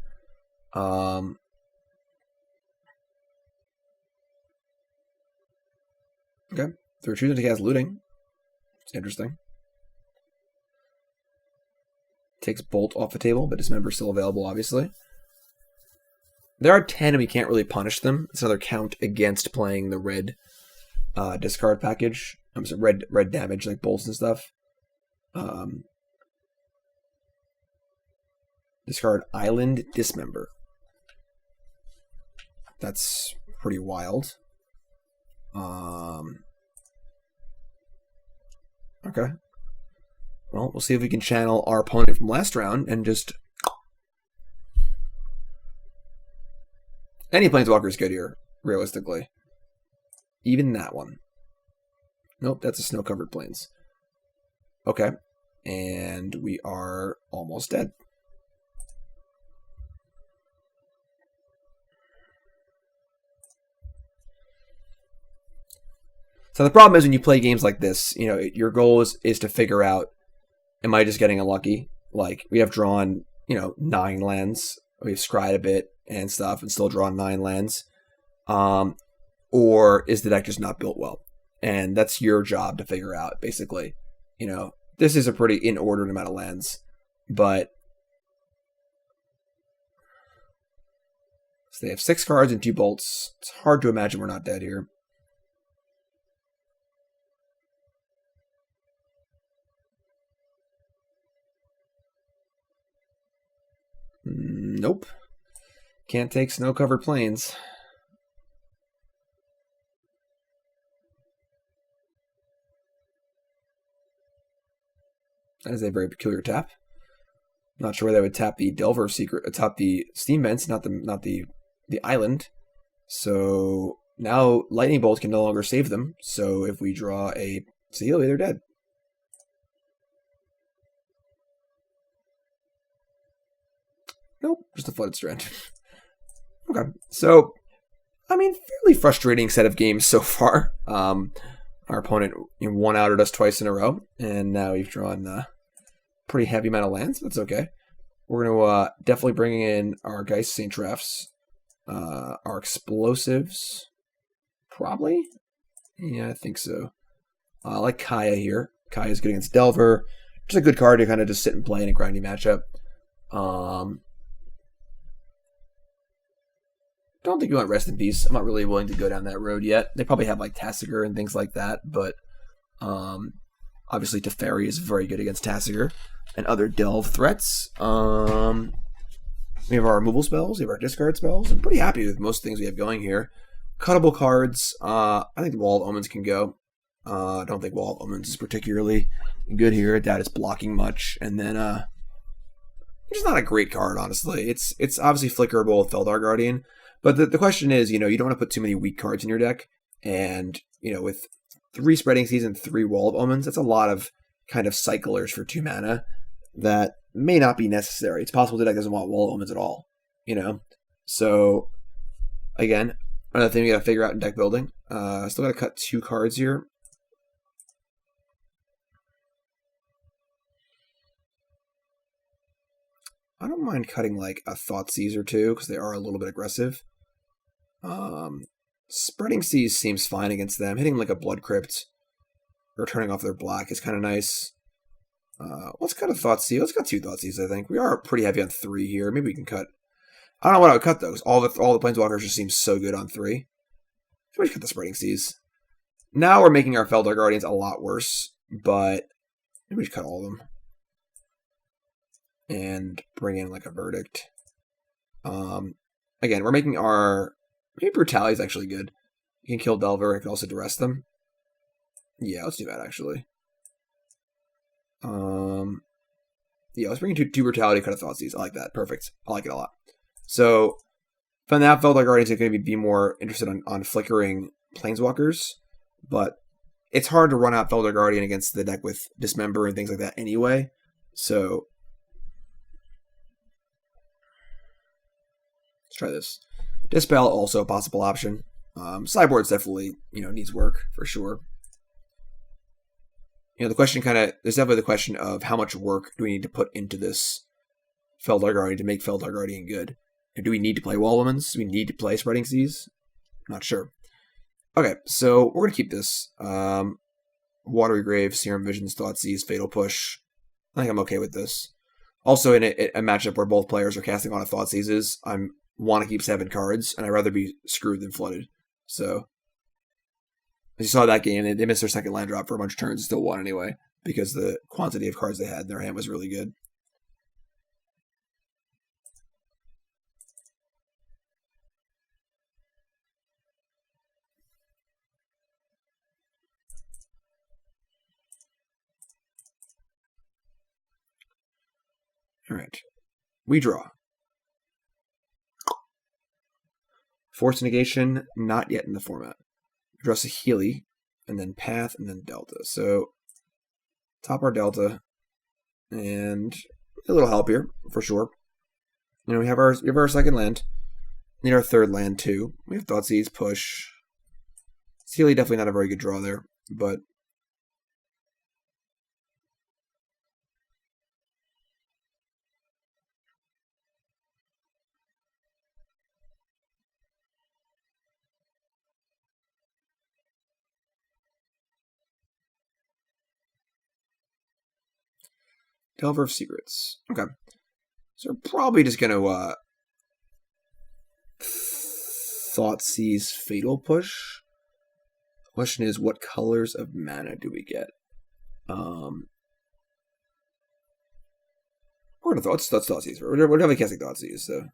Okay, they're choosing to cast Looting. It's interesting. Takes Bolt off the table, but Dismember is still available, obviously. There are 10, and we can't really punish them. It's another count against playing the red discard package. I'm sorry, red damage, like bolts and stuff. Discard Island, Dismember. That's pretty wild. Okay. Well, we'll see if we can channel our opponent from last round and just... Any Planeswalker is good here, realistically. Even that one. Nope, that's a snow-covered plains. Okay. And we are almost dead. So the problem is when you play games like this, you know, your goal is to figure out, am I just getting unlucky? Like, we have drawn, 9 lands. We've scryed a bit and stuff and still drawn 9 lands. Or is the deck just not built well? And that's your job to figure out, basically. This is a pretty inordinate amount of lands. But so they have 6 cards and 2 bolts. It's hard to imagine we're not dead here. Nope. Can't take snow-covered plains. That is a very peculiar tap. Not sure why they would tap the Delver secret, tap the Steam Vents, not the island. So now Lightning Bolt can no longer save them. So if we draw a Saheeli, they're dead. Nope, just a Flooded Strand. Okay, so, fairly frustrating set of games so far. Our opponent one-outed us twice in a row, and now we've drawn a pretty heavy amount of lands, but that's okay. We're going to definitely bring in our Geist Saint Trafts, our Explosives, probably? Yeah, I think so. I like Kaya here. Kaya's good against Delver. Just a good card to kind of just sit and play in a grindy matchup. Don't think you want Rest in Peace. I'm not really willing to go down that road yet. They probably have like Tasigur and things like that, but obviously Teferi is very good against Tasigur and other delve threats. We have our removal spells, we have our discard spells. I'm pretty happy with most things we have going here. Cuttable cards. I think the Wall of Omens can go. I don't think Wall of Omens is particularly good here. I doubt it's blocking much. And then it's just not a great card, honestly. It's obviously flickerable with Felidar Guardian. But the question is, you don't want to put too many weak cards in your deck. And, with 3 Spreading Seas and 3 Wall of Omens, that's a lot of kind of cyclers for 2 mana that may not be necessary. It's possible the deck doesn't want Wall of Omens at all, So, again, another thing we got to figure out in deck building. Still got to cut 2 cards here. I don't mind cutting like a Thoughtseize or 2 because they are a little bit aggressive. Spreading Seas seems fine against them. Hitting like a Blood Crypt or turning off their black is kind of nice. Let's cut a Thoughtseize. Let's cut 2 Thoughtseize, I think. We are pretty heavy on 3 here. Maybe we can cut. I don't know what I would cut though, because all the Planeswalkers just seem so good on 3. Maybe we cut the Spreading Seas. Now we're making our Felidar Guardians a lot worse, but maybe we should cut all of them. And bring in like a Verdict. Again, we're making our... Maybe Brutality is actually good. You can kill Delver, you can also duress them. Yeah, let's do that actually. Yeah, let's bring in 2 Brutality, cut a Thoughtseize. I like that. Perfect. I like it a lot. So, for now, Felidar Guardians are going to be more interested on flickering Planeswalkers, but it's hard to run out Felidar Guardian against the deck with Dismember and things like that anyway. So, let's try this. Dispel, also a possible option. Sideboard's definitely, needs work for sure. The question there's definitely the question of how much work do we need to put into this Felidar Guardian to make Felidar Guardian good? And do we need to play Wall of Omens? Do we need to play Spreading Seas? Not sure. Okay, so we're going to keep this. Watery Grave, Serum Visions, Thoughtseize, Fatal Push. I think I'm okay with this. Also, in a matchup where both players are casting on a Thoughtseizes, I want to keep 7 cards, and I'd rather be screwed than flooded. So, as you saw that game, they missed their second land drop for a bunch of turns and still won anyway, because the quantity of cards they had in their hand was really good. Alright. We draw. Force Negation, not yet in the format. We draw Saheeli, and then Path, and then Delta. So, top our Delta, and a little help here, for sure. We have our second land. Need our third land, too. We have Thoughtseize, push. Saheeli, definitely not a very good draw there, but... Delver of Secrets. Okay. So we're probably just going to Thoughtseize Fatal Push. The question is, what colors of mana do we get? We're going to Thoughteize. We're definitely casting Thoughtseize, so...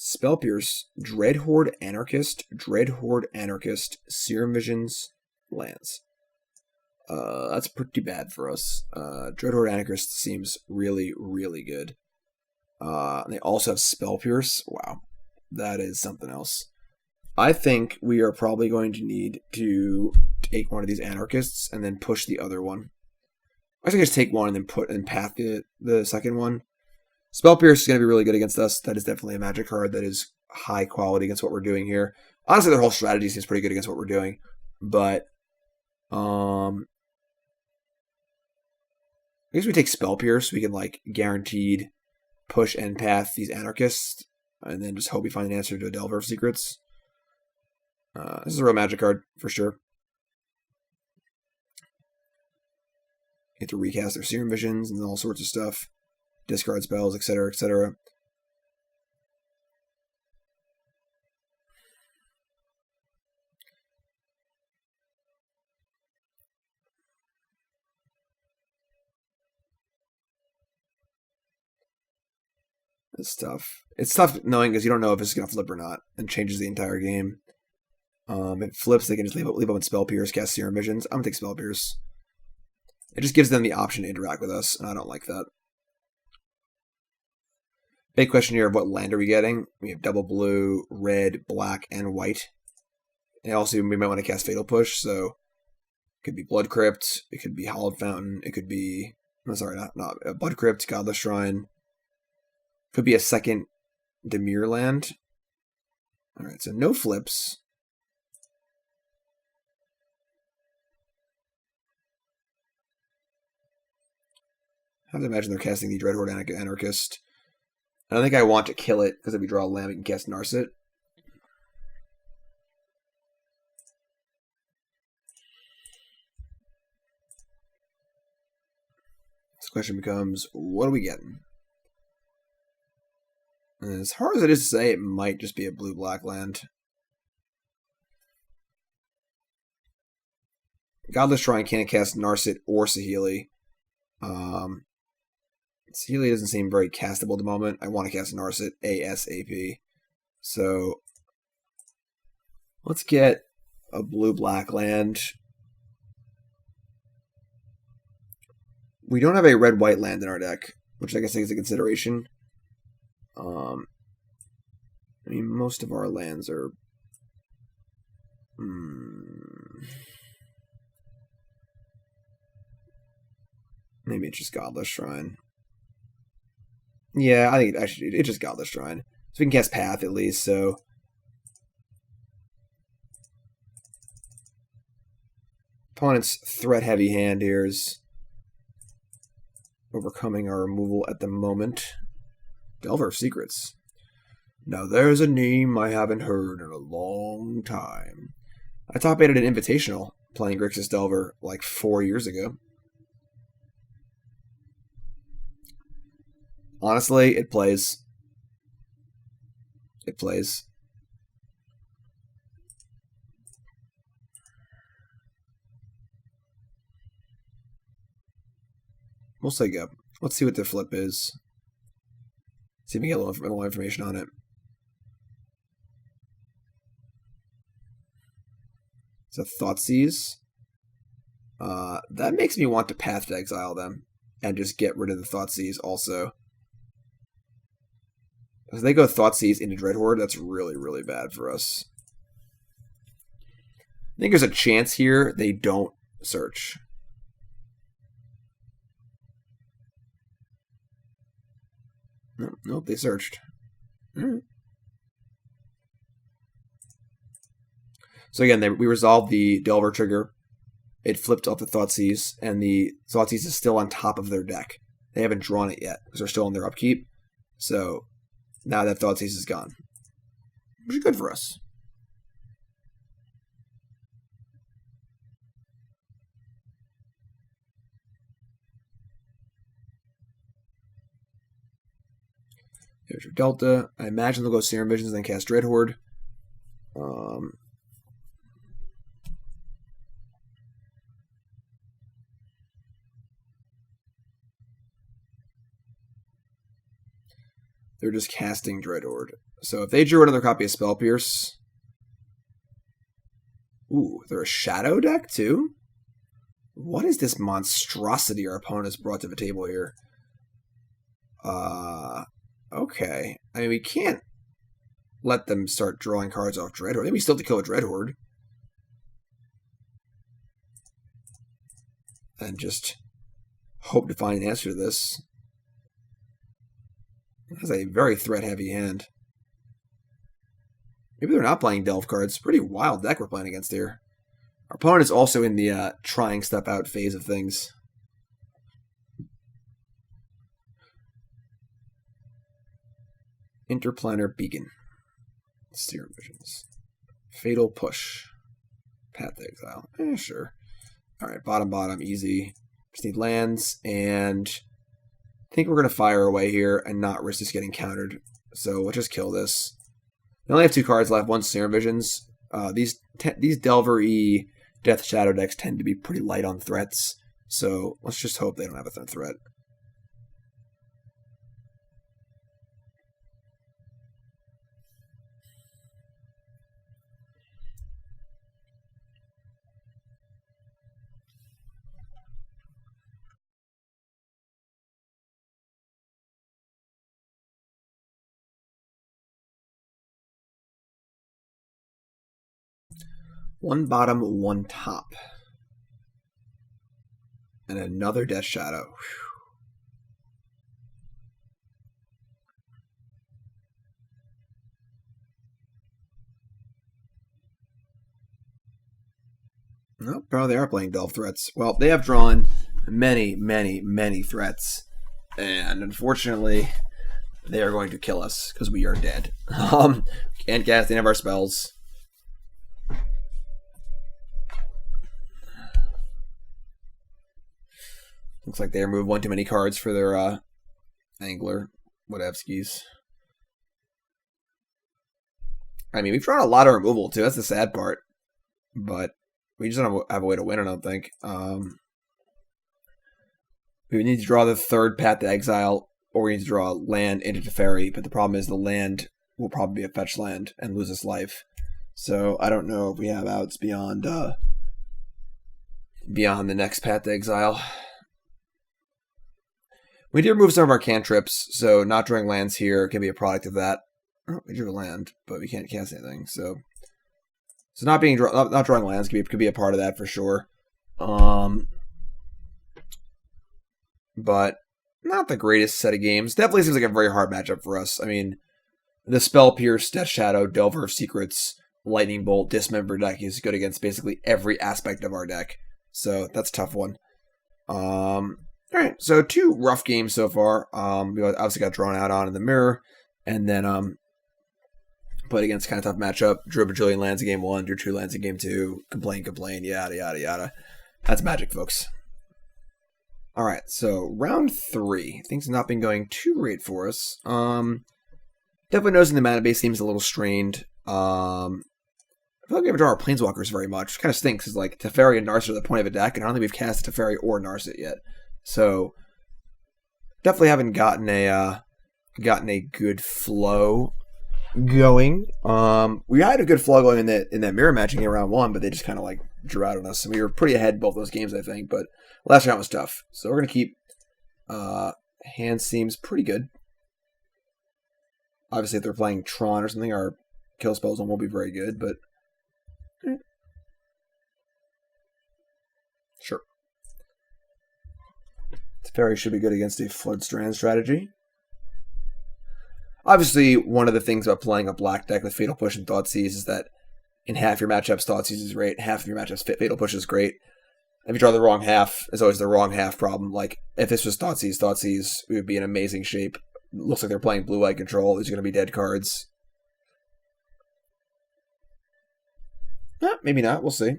Spell Pierce, Dreadhorde Anarchist, Serum Visions, lands. That's pretty bad for us. Dreadhorde Anarchist seems really, really good. They also have Spell Pierce. Wow, that is something else. I think we are probably going to need to take one of these Anarchists and then push the other one. I think just take one and then path the second one. Spell Pierce is going to be really good against us. That is definitely a Magic card that is high quality against what we're doing here. Honestly, their whole strategy seems pretty good against what we're doing. But, I guess we take Spell Pierce. We can, guaranteed push and path these Anarchists. And then just hope we find an answer to a Delver of Secrets. This is a real Magic card, for sure. Get to recast their Serum Visions and all sorts of stuff. Discard spells, etc., etc. It's tough. It's tough knowing because you don't know if it's going to flip or not, and changes the entire game. If it flips, they can just leave up with Spell Pierce, cast Serum Visions. I'm going to take Spell Pierce. It just gives them the option to interact with us, and I don't like that. Big question here of what land are we getting? We have double blue, red, black, and white. And also, we might want to cast Fatal Push, so it could be Blood Crypt, it could be Hallowed Fountain, it could be... I'm sorry, not Blood Crypt, Godless Shrine. Could be a second Dimir land. Alright, so no flips. I have to imagine they're casting the Dreadhorde Anarchist. I don't think I want to kill it, because if we draw a land, we can cast Narset. This question becomes, what are we getting? And as hard as it is to say, it might just be a blue-black land. Godless Shrine can't cast Narset or Saheeli. Saheeli doesn't seem very castable at the moment. I want to cast Narset ASAP. So let's get a blue-black land. We don't have a red-white land in our deck, which I guess is a consideration. I mean, most of our lands are... Maybe it's just Godless Shrine. Yeah, I think it's just Godless Shrine. So we can cast Path at least, so... Opponent's threat-heavy hand here is overcoming our removal at the moment. Delver of Secrets. Now there's a name I haven't heard in a long time. I top-aided an Invitational playing Grixis Delver like 4 years ago. Honestly, it plays. It plays. We'll say go. Let's see what the flip is. See if we get a little information on it. It's a Thoughtseize. That makes me want to Path to Exile them and just get rid of the Thoughtseize also. If they go Thoughtseize into Dreadhorde, that's really, really bad for us. I think there's a chance here they don't search. Nope, they searched. So again, we resolved the Delver trigger. It flipped up the Thoughtseize, and the Thoughtseize is still on top of their deck. They haven't drawn it yet, because they're still on their upkeep. So now that Thoughtseize is gone, which is good for us. Here's your Delta. I imagine they'll go Serum Visions and then cast Dreadhorde. They're just casting Dreadhorde. So if they drew another copy of Spell Pierce... Ooh, they're a Shadow deck too? What is this monstrosity our opponents brought to the table here? Okay. I mean, we can't let them start drawing cards off Dreadhorde. Maybe we still have to kill a Dreadhorde. And just hope to find an answer to this. That's a very threat-heavy hand. Maybe they're not playing Delve cards. Pretty wild deck we're playing against here. Our opponent is also in the trying stuff out phase of things. Interplanar Beacon. Serum Visions. Fatal Push. Path to Exile. Sure. Alright, bottom, easy. Just need lands, and I think we're going to fire away here and not risk this getting countered. So we'll just kill this. We only have 2 cards left. One's Serum Visions. These Delver-y Death Shadow decks tend to be pretty light on threats. So let's just hope they don't have a threat. One bottom, one top. And another Death Shadow. Oh, probably they are playing Delve threats. Well, they have drawn many, many, many threats. And unfortunately, they are going to kill us because we are dead. Can't cast any of our spells. Looks like they removed one too many cards for their Angler. Whatevskis. I mean, we've drawn a lot of removal too. That's the sad part. But we just don't have a way to win, I don't think. We need to draw the third Path to Exile, or we need to draw land into Teferi. But the problem is the land will probably be a fetch land and lose its life. So I don't know if we have outs beyond the next Path to Exile. We did remove some of our cantrips, so not drawing lands here can be a product of that. Oh, we drew a land, but we can't cast anything, so not drawing lands could be a part of that for sure. But not the greatest set of games. Definitely seems like a very hard matchup for us. I mean, the Spell Pierce, Death Shadow, Delver of Secrets, Lightning Bolt, Dismember deck is good against basically every aspect of our deck. So that's a tough one. Alright, so 2 rough games so far. We obviously got drawn out on in the mirror, and then played against kind of tough matchup. Drew a bajillion lands in game 1, drew 2 lands in game 2, complain, yada, yada, yada. That's Magic, folks. Alright, so round 3. Things have not been going too great for us. Definitely noticing the mana base seems a little strained. I feel like we haven't drawn our Planeswalkers very much. It kind of stinks, because like Teferi and Narset are the point of a deck, and I don't think we've cast Teferi or Narset yet. So definitely haven't gotten a good flow going. We had a good flow going in that mirror matching in round 1, but they just kind of like drew out on us. So we were pretty ahead both those games, I think. But last round was tough. So we're gonna keep. Hand seems pretty good. Obviously, if they're playing Tron or something, our kill spells won't be very good. But sure. Teferi should be good against a Flooded Strand strategy. Obviously, one of the things about playing a black deck with Fatal Push and Thoughtseize is that in half your matchups, Thoughtseize is great. Half of your matchups, Fatal Push is great. If you draw the wrong half, it's always the wrong half problem. Like, if this was Thoughtseize, we would be in amazing shape. Looks like they're playing blue-white control. These are going to be dead cards. Maybe not. We'll see.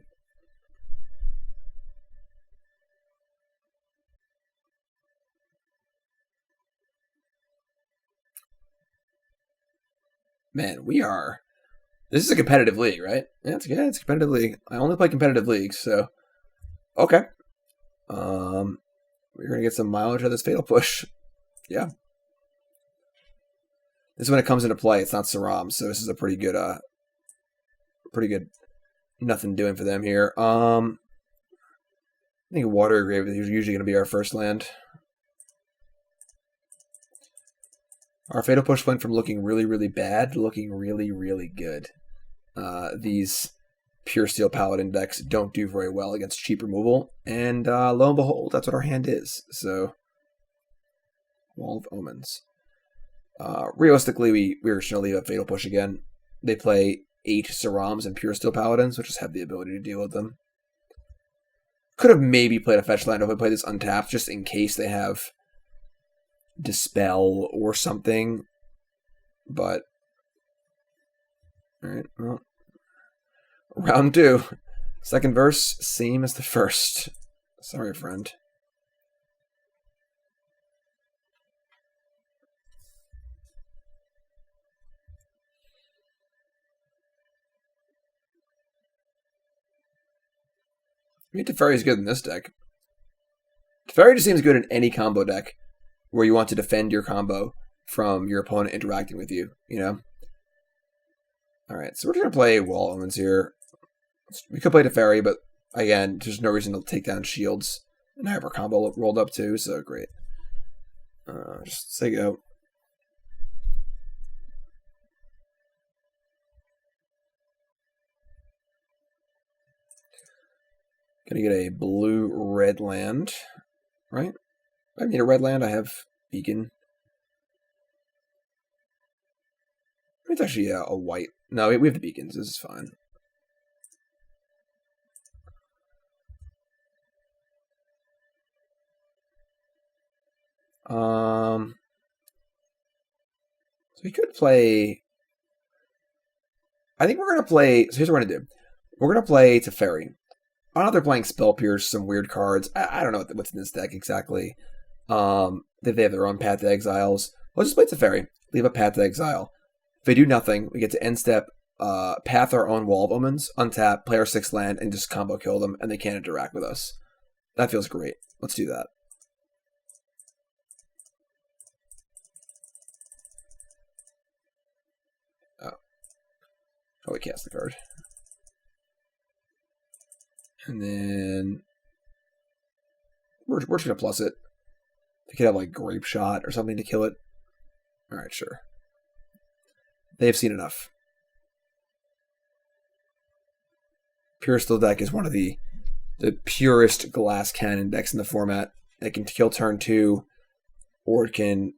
Man, we are... This is a competitive league, right? Yeah, it's a competitive league. I only play competitive leagues, so... Okay. We're going to get some mileage out of this Fatal Push. Yeah. This is when it comes into play. It's not Serum, so this is a pretty good nothing doing for them here. I think Watery Grave is usually going to be our first land. Our Fatal Push went from looking really, really bad to looking really, really good. These Pure Steel Paladin decks don't do very well against cheap removal, and lo and behold, that's what our hand is. So, Wall of Omens. Realistically, we're just going to leave a Fatal Push again. They play 8 Serums and Pure Steel Paladins, which just have the ability to deal with them. Could have maybe played a fetch land if I played this untapped, just in case they have Dispel or something. But, alright, well. Round 2. Second verse, same as the first. Sorry, friend. I mean, Teferi's good in this deck. Teferi just seems good in any combo deck where you want to defend your combo from your opponent interacting with you, you know? Alright, so we're going to play Wall of Omens here. We could play Teferi, but again, there's no reason to take down shields. And I have our combo rolled up too, so great. Just say go. Gonna get a blue-red land, right? I need a red land. I have Beacon. It's actually a white. No, we have the beacons. This is fine. So we could play. I think we're gonna play. So here's what we're gonna do. We're gonna play Teferi. I don't know if they're playing Spell Pierce, some weird cards. I don't know what's in this deck exactly. They have their own Path to Exiles. Let's just play Teferi. Leave a Path to Exile. If they do nothing, we get to end step, path our own Wall of Omens, untap, play our 6 land, and just combo kill them, and they can't interact with us. That feels great. Let's do that. Oh. Probably cast the card. And then we're just gonna plus it. They could have like Grape Shot or something to kill it. Alright, sure. They've seen enough. Pure Steel deck is one of the purest glass cannon decks in the format. It can kill turn 2, or it can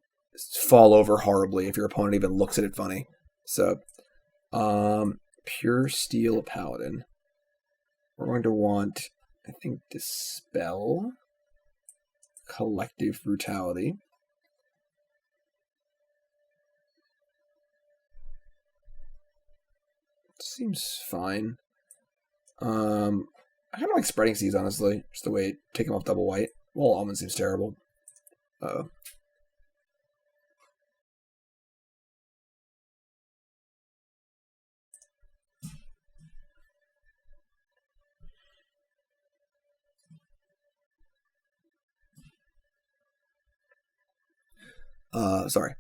fall over horribly if your opponent even looks at it funny. So, Pure Steel Paladin. We're going to want, I think, Dispel, Collective Brutality. Seems fine. I kind of like Spreading Seas, honestly. Just the way take them off double white. Wall of Omens seems terrible. Uh-oh. Sorry.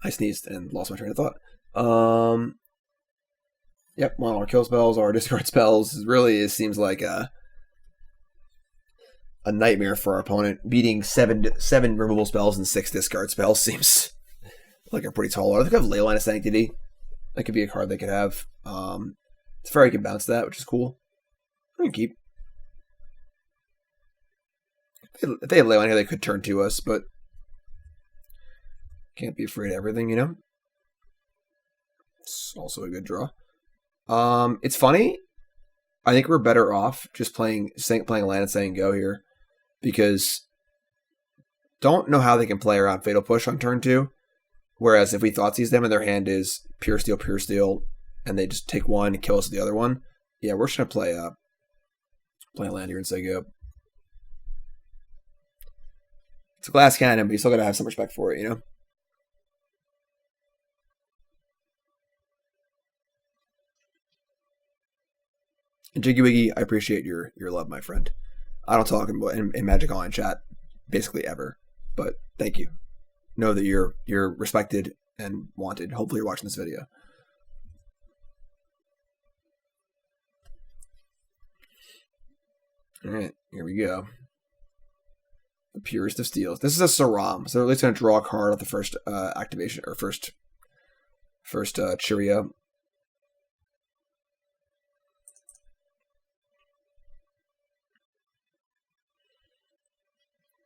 I sneezed and lost my train of thought. Yep, one of our kill spells, our discard spells. Really, it seems like a nightmare for our opponent. Beating seven removal spells and 6 discard spells seems like a pretty tall order. I think I have Leyline of Sanctity. That could be a card they could have. Teferi can bounce that, which is cool. We can keep. If they have Leyline here, they could turn to us, but can't be afraid of everything, you know? It's also a good draw. It's funny. I think we're better off just playing land and saying go here, because don't know how they can play around Fatal Push on turn 2. Whereas if we Thoughtseize them and their hand is Pure Steel, and they just take one and kill us with the other one, yeah, we're just gonna play a land here and say go. It's a glass cannon, but you still gotta have some respect for it, you know. And Jiggy Wiggy, I appreciate your love, my friend. I don't talk in Magic Online chat basically ever, but thank you. Know that you're respected and wanted. Hopefully you're watching this video. Alright, here we go. The Purest of Steels. This is a Serum, so at least going to draw a card at the first activation, or first Cheerio.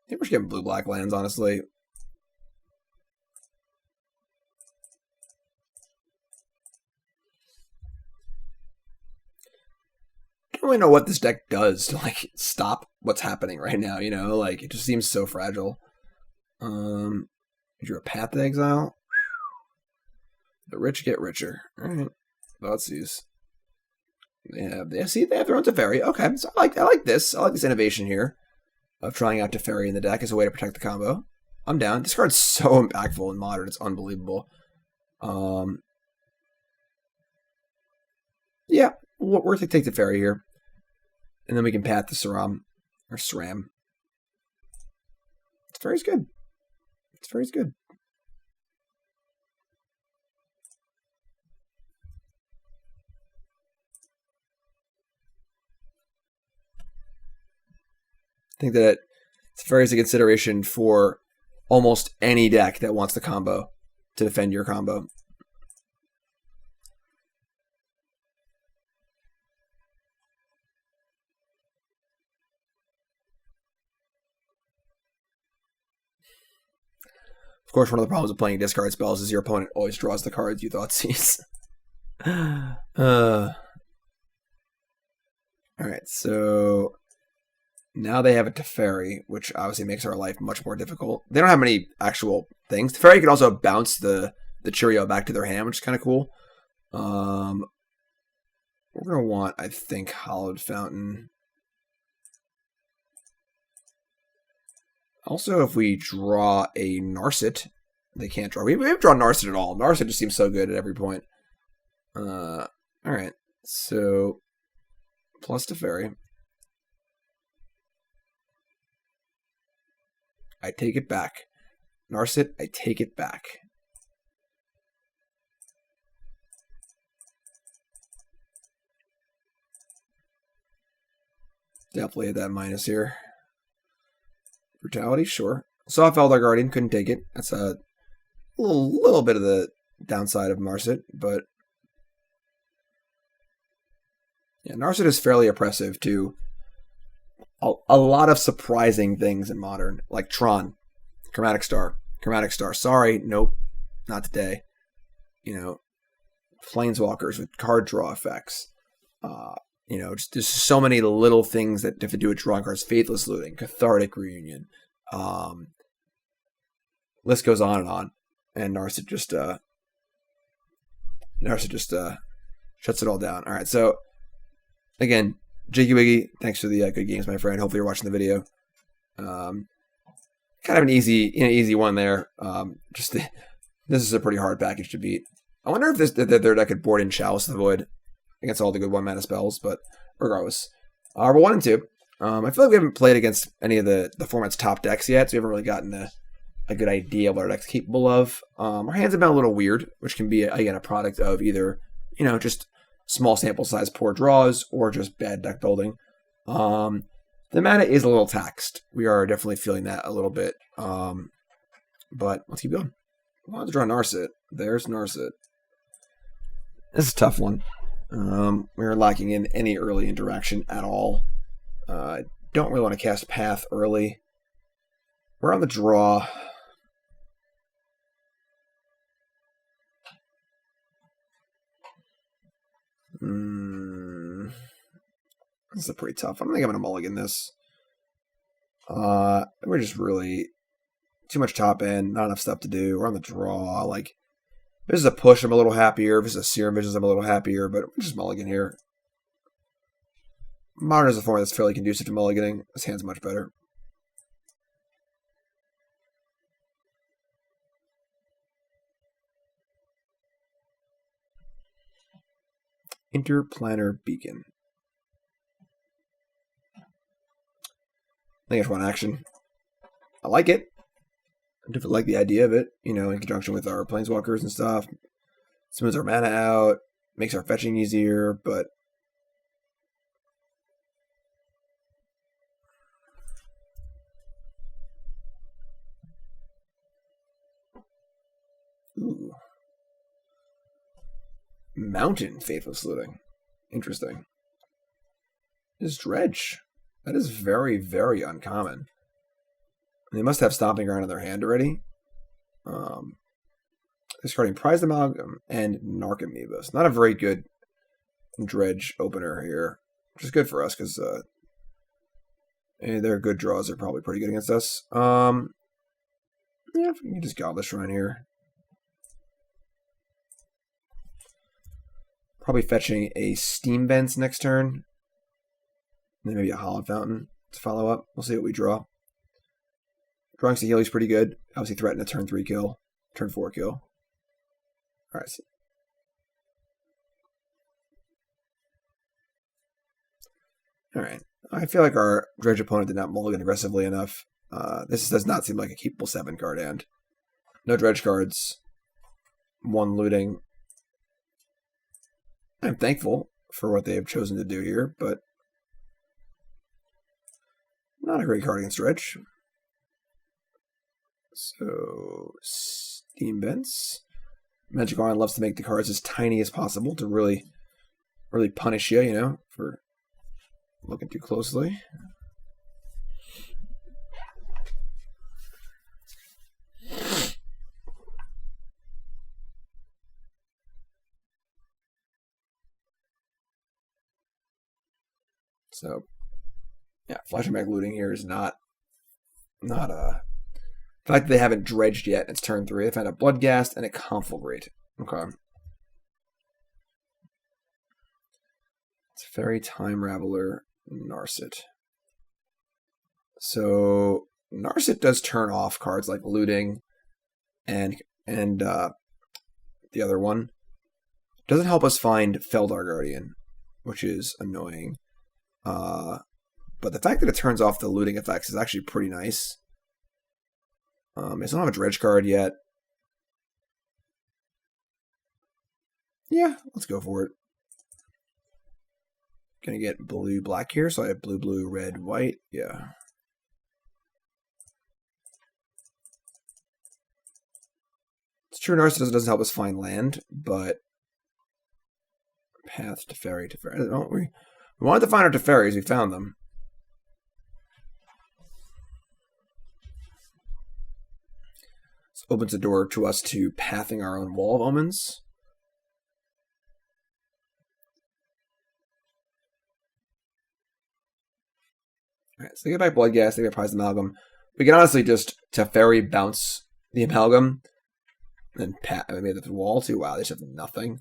I think we're just getting blue-black lands, honestly. I don't really know what this deck does to like stop what's happening right now, you know? Like, it just seems so fragile. You drew a Path to Exile. The rich get richer. Alright. Thoughtseize. They have their own Teferi. Okay, so I like this. I like this innovation here of trying out Teferi in the deck as a way to protect the combo. I'm down. This card's so impactful in Modern. It's unbelievable. Yeah, we're going to take Teferi here. And then we can Path the Serum. Or SRAM. Teferi's good. Teferi's good. I think that Teferi is a consideration for almost any deck that wants the combo to defend your combo. Of course, one of the problems with playing discard spells is your opponent always draws the cards you Thoughtseize. Alright, so now they have a Teferi, which obviously makes our life much more difficult. They don't have many actual things. Teferi can also bounce the Cheerio back to their hand, which is kind of cool. We're going to want, I think, Hallowed Fountain. Also, if we draw a Narset, they can't draw. We haven't drawn Narset at all. Narset just seems so good at every point. Alright, so plus Teferi. I take it back. Narset, I take it back. Definitely had that minus here. Brutality, sure. Saw Felidar Guardian, couldn't take it. That's a little bit of the downside of Narset, but yeah, Narset is fairly oppressive to a lot of surprising things in Modern, like Tron, Chromatic Star. Sorry, nope, not today. You know, Planeswalkers with card draw effects. You know, just there's so many little things that have to do with drawing cards. Faithless Looting, Cathartic Reunion. List goes on. And Narset just shuts it all down. All right, so again, Jiggy Wiggy, thanks for the good games, my friend. Hopefully you're watching the video. Kind of an easy one there. This is a pretty hard package to beat. I wonder if their deck could board in Chalice of the Void against all the good 1-mana spells, but regardless. We're 1 and 2. I feel like we haven't played against any of the format's top decks yet, so we haven't really gotten a good idea of what our deck's capable of. Our hands have been a little weird, which can be, again, a product of either, just small sample size, poor draws, or just bad deck building. The mana is a little taxed. We are definitely feeling that a little bit. But let's keep going. I want to draw Narset. There's Narset. This is a tough one. We're lacking in any early interaction at all. Don't really want to cast Path early. We're on the draw. This is a pretty tough. I don't think I'm going to mulligan this. We're just really too much top end, not enough stuff to do. We're on the draw. Like, if this is a push, I'm a little happier. If this is a Serum Visions, I'm a little happier, but we're just mulligan here. Modern is a format that's fairly conducive to mulliganing. This hand's much better. Interplanar Beacon. I think it's one action. I like it. I definitely like the idea of it, in conjunction with our Planeswalkers and stuff. Smooths our mana out, makes our fetching easier, but ooh. Mountain Faithless Looting. Interesting. Is Dredge. That is very, very uncommon. They must have Stomping Ground in their hand already. Discarding Prized Amalgam and Narcomoebas. Not a very good Dredge opener here. Which is good for us because their good draws are probably pretty good against us. Yeah, if we can just Godless Shrine here. Probably fetching a Steam Vents next turn. And then maybe a Hallowed Fountain to follow up. We'll see what we draw. Drawing Saheeli is pretty good. Obviously threaten a turn 3 kill. Turn 4 kill. Alright. Alright. I feel like our Dredge opponent did not mulligan aggressively enough. This does not seem like a keepable 7 card hand. No Dredge cards. 1 looting. I'm thankful for what they have chosen to do here, but not a great card against Dredge. So, Steam Vents. Magic Iron loves to make the cards as tiny as possible to really punish you, for looking too closely. So, yeah, flashback looting here is not the fact that they haven't dredged yet. It's turn 3. They found a Bloodghast and a Conflagrate. Okay. Teferi, Time Raveler, Narset. So Narset does turn off cards like looting and the other one. Doesn't help us find Felidar Guardian, which is annoying. But the fact that it turns off the looting effects is actually pretty nice. It doesn't have a dredge card yet. Yeah, let's go for it. Gonna get blue, black here, so I have blue, blue, red, white. Yeah. It's true, Narset doesn't help us find land, but path to Teferi. Don't we wanted to find our Teferis, we found them. This opens the door to us to pathing our own Wall of Omens. Alright, so they get back Bloodghast, they get Prize Amalgam. We can honestly just Teferi bounce the Amalgam, and then we made it to the wall too. Wow, they just have nothing.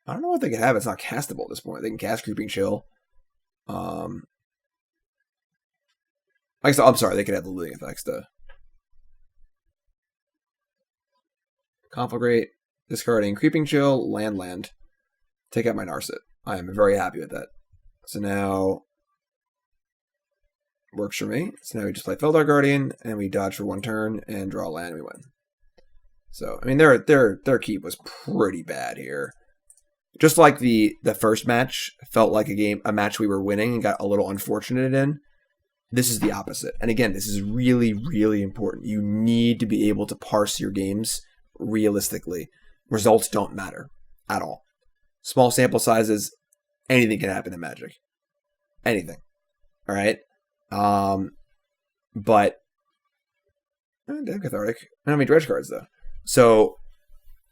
I don't know what they can have. It's not castable at this point. They can cast Creeping Chill. I guess, I'm sorry, they could have the looting effects though. Conflagrate, discarding Creeping Chill, land. Take out my Narset. I am very happy with that. So now works for me. So now we just play Felidar Guardian and we dodge for 1 turn and draw land and we win. So I mean their keep was pretty bad here. Just like the first match felt like a match we were winning and got a little unfortunate in. This is the opposite. And again, this is really, really important. You need to be able to parse your games realistically. Results don't matter at all. Small sample sizes, anything can happen in Magic. Anything. All right? But damn cathartic. I don't have any dredge cards, though. So,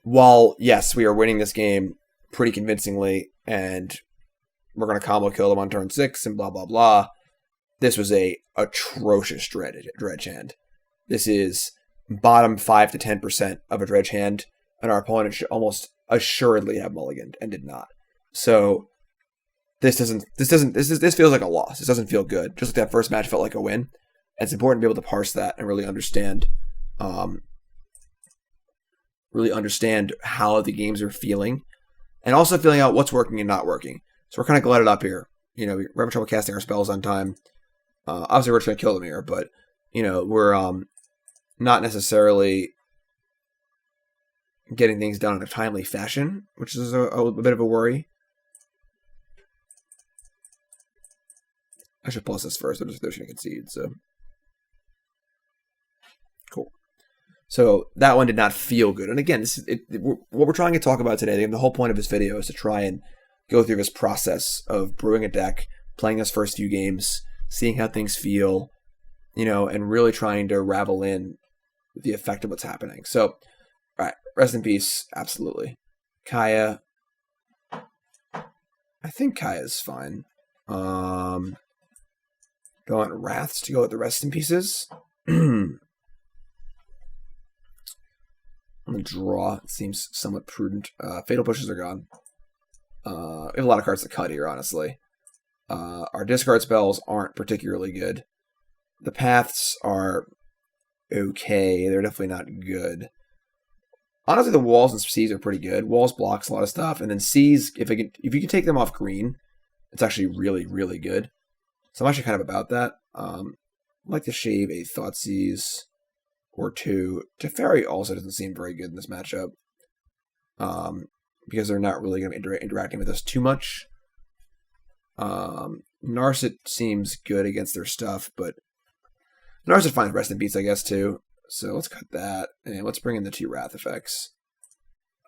while, yes, we are winning this game pretty convincingly, and we're going to combo kill them on turn 6 and blah, blah, blah, this was a atrocious dredge hand. This is bottom 5 to 10% of a dredge hand, and our opponent should almost assuredly have mulliganed and did not. So this feels like a loss. This doesn't feel good. Just like that first match felt like a win. And it's important to be able to parse that and really understand how the games are feeling, and also feeling out what's working and not working. So we're kind of glutted up here. You know, we're having trouble casting our spells on time. Obviously, we're trying to kill them here, but you know, we're not necessarily getting things done in a timely fashion, which is a bit of a worry. I should plus this first. They're just going to concede, so cool. So that one did not feel good. And again, what we're trying to talk about today, the whole point of this video is to try and go through this process of brewing a deck, playing this first few games, seeing how things feel, you know, and really trying to ravel in the effect of what's happening. So, all right, rest in peace, absolutely. Kaya, I think Kaya's fine. Don't want Wraths to go with the rest in pieces. I'm going to draw. It seems somewhat prudent. Fatal Pushes are gone. We have a lot of cards to cut here, honestly. Our discard spells aren't particularly good. The paths are okay. They're definitely not good. Honestly, the walls and seas are pretty good. Walls blocks a lot of stuff, and then seas, if you can take them off green, it's actually really, really good. So I'm actually kind of about that. I'd like to shave a Thoughtseize or 2. Teferi also doesn't seem very good in this matchup. Because they're not really going to be interacting with us too much. Narset seems good against their stuff, but Narset finds rest in peace, I guess, too. So let's cut that, and let's bring in the 2 Wrath effects.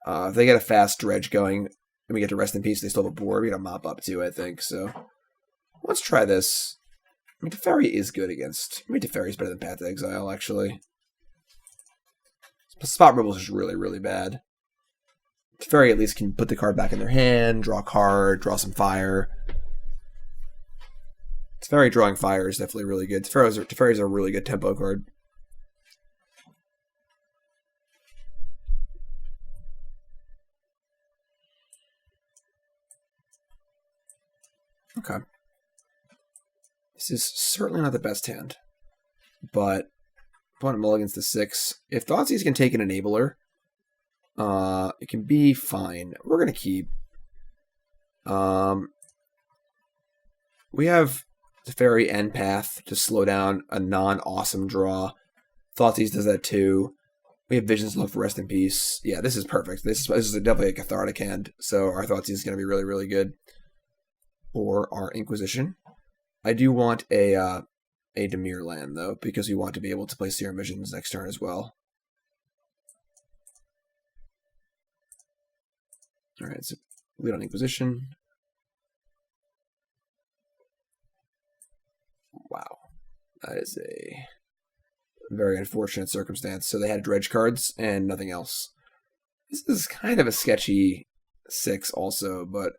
If they get a fast dredge going, and we get to rest in peace, they still have a board. We got to mop up, too, I think. So let's try this. I mean, Teferi is good against... I mean, Teferi is better than Path to Exile, actually. Spot Removal is really, really bad. Teferi at least can put the card back in their hand, draw a card, draw some fire. Teferi drawing fire is definitely really good. Teferi's a really good tempo card. Okay. This is certainly not the best hand, but opponent mulligans to 6. If Thoughtseize can take an enabler, it can be fine. We're gonna keep. We have Teferi and Path to slow down a non-awesome draw. Thoughtseizes does that too. We have Visions to look for Rest in Peace. Yeah, this is perfect. This is definitely a cathartic hand, so our Thoughtseize is going to be really, really good. Or our Inquisition. I do want a Dimir land, though, because we want to be able to play Serum Visions next turn as well. Alright, so lead on Inquisition. Wow. That is a very unfortunate circumstance. So they had dredge cards and nothing else. This is kind of a sketchy 6 also, but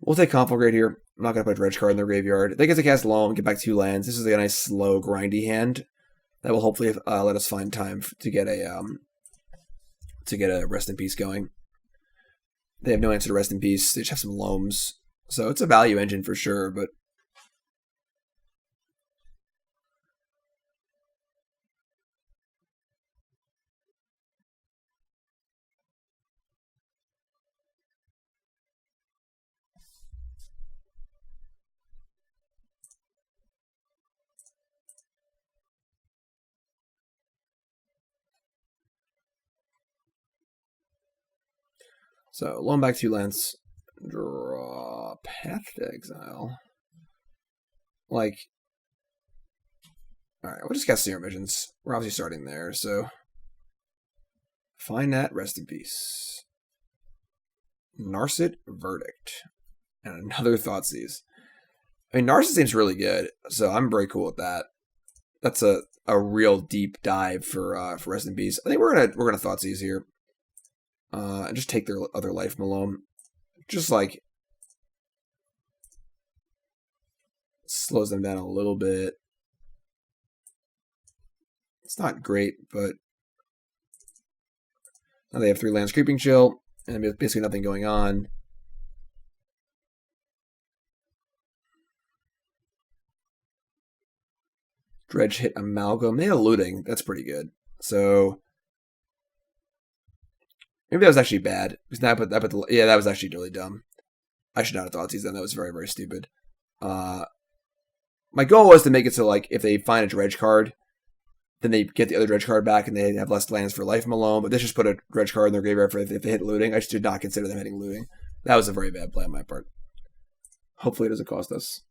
we'll take Conflagrate here. I'm not going to put a dredge card in their graveyard. They get to cast Loam, get back 2 lands. This is a nice, slow, grindy hand that will hopefully let us find time to get a Rest in Peace going. They have no answer to Rest in Peace. They just have some Loams. So it's a value engine for sure, but so, loan back 2 lands, draw Path to Exile. Like, alright, we'll just cast Serum Visions. We're obviously starting there, so find that, Rest in Peace. Narset, Verdict. And another Thoughtseize. I mean, Narset seems really good, so I'm very cool with that. That's a real deep dive for Rest in Peace. I think we're gonna Thoughtseize here. And just take their other life, Malone. Just like slows them down a little bit. It's not great, but now they have 3 lands, Creeping Chill, and basically nothing going on. Dredge hit Amalgam. They had a looting. That's pretty good. So maybe that was actually bad. Yeah, that was actually really dumb. I should not have thought these then. That was very, very stupid. My goal was to make it so, like, if they find a dredge card, then they get the other dredge card back and they have less lands for life Malone. But this just put a dredge card in their graveyard for if they hit looting. I just did not consider them hitting looting. That was a very bad play on my part. Hopefully it doesn't cost us.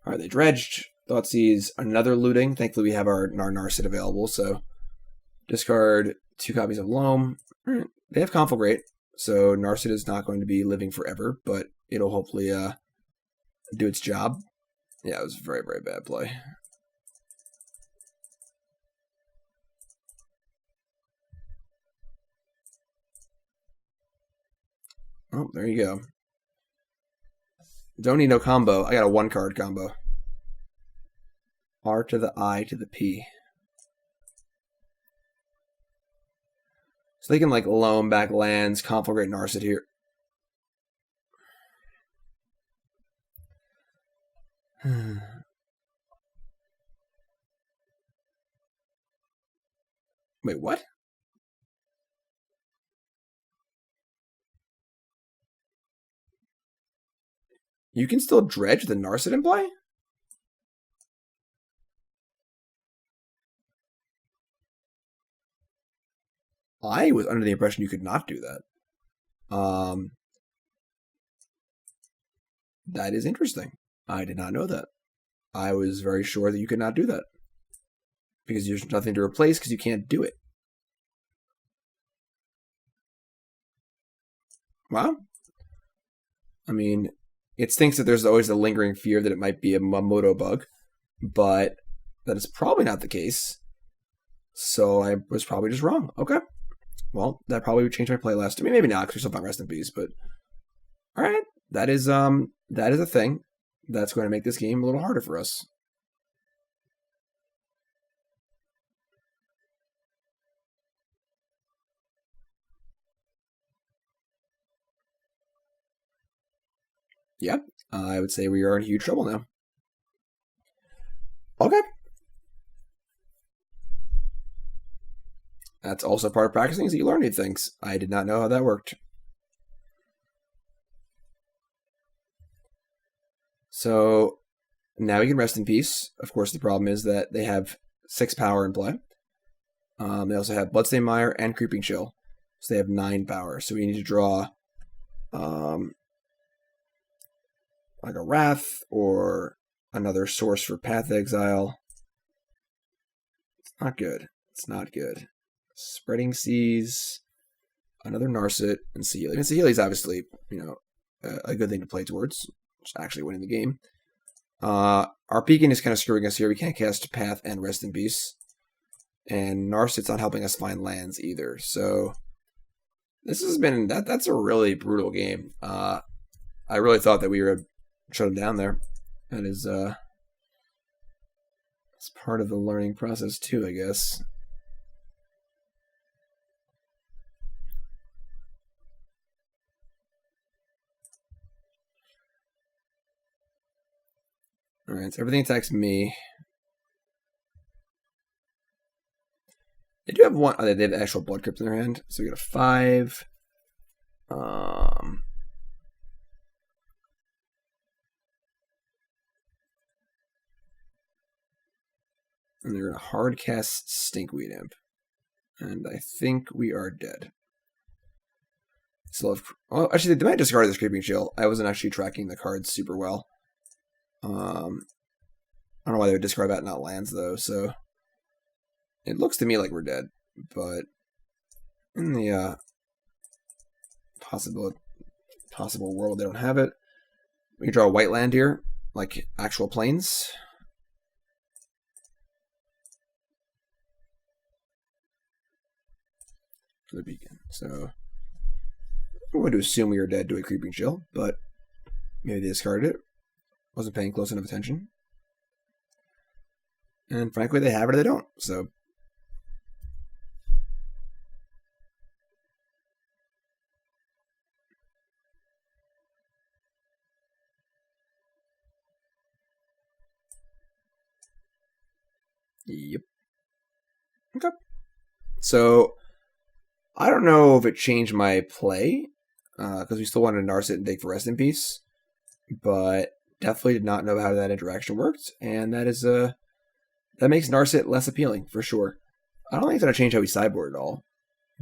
Alright, they dredged. Thoughtseize, another looting. Thankfully we have our Narset available, so discard 2 copies of Loam. They have Conflagrate, so Narset is not going to be living forever, but it'll hopefully do its job. Yeah, it was a very, very bad play. Oh, there you go. Don't need no combo. I got a 1-card combo. R to the I to the P. So they can, like, loan back lands, Conflagrate Narset here. Wait, what? You can still dredge the Narset in play? I was under the impression you could not do that. That is interesting. I did not know that. I was very sure that you could not do that. Because there's nothing to replace because you can't do it. Well, I mean, it stinks that there's always a lingering fear that it might be a Moto bug, but that is probably not the case. So I was probably just wrong. Okay. well, that probably would change my playlist. I mean, maybe not, because we're still on Rest in Peace, but alright. That is a thing that's going to make this game a little harder for us. Yeah, I would say we are in huge trouble now. Okay. That's also part of practicing, is that you learn new things. I did not know how that worked. So now we can rest in peace. Of course, the problem is that they have 6 power in play. They also have Bloodstained Mire and Creeping Chill. So they have 9 power. So we need to draw like a Wrath or another source for Path Exile. It's not good. It's not good. Spreading Seas, another Narset, and Saheeli. And Saheeli is obviously, a good thing to play towards. Just actually winning the game. Our Beacon is kind of screwing us here. We can't cast Path and Rest in Peace. And Narset's not helping us find lands either. So this has been that's a really brutal game. I really thought that we were shut him down there. That is it's part of the learning process too, I guess. Alright, so everything attacks me. They do have one. Oh, they have actual Blood Crypt in their hand. So we got a 5. And they're going to hard cast Stinkweed Imp. And I think we are dead. Still have, oh, actually, they might discard this Creeping Chill. I wasn't actually tracking the cards super well. I don't know why they would discard that, not lands, though, so it looks to me like we're dead, but in the possible world they don't have it. We can draw a white land here, like actual plains. For the beacon. So I'm going to assume we are dead to a Creeping Chill, but maybe they discarded it. Wasn't paying close enough attention. And frankly, they have it or they don't. So yep. Okay. So I don't know if it changed my play, because we still wanted to Narset and dig for Rest in Peace, but definitely did not know how that interaction worked, and that is that makes Narset less appealing for sure. I don't think it's gonna change how we sideboard at all,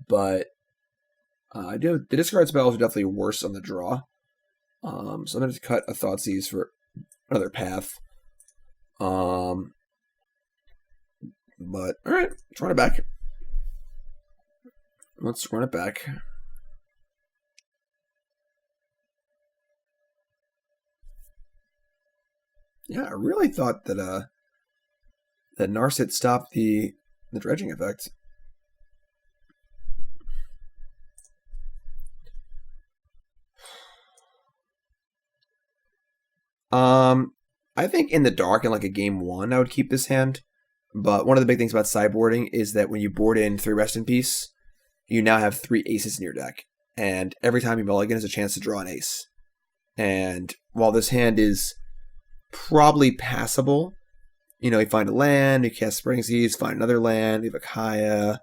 but the discard spells are definitely worse on the draw. So I'm gonna cut a Thoughtseize for another path. But all right, let's run it back. Let's run it back. Yeah, I really thought that that Narset stopped the dredging effect. I think in the dark in like a game 1 I would keep this hand. But one of the big things about sideboarding is that when you board in 3 Rest in Peace, you now have 3 aces in your deck. And every time you mulligan is a chance to draw an ace. And while this hand is probably passable, you find a land, you cast Spreading Seas, find another land, you have a Kaya.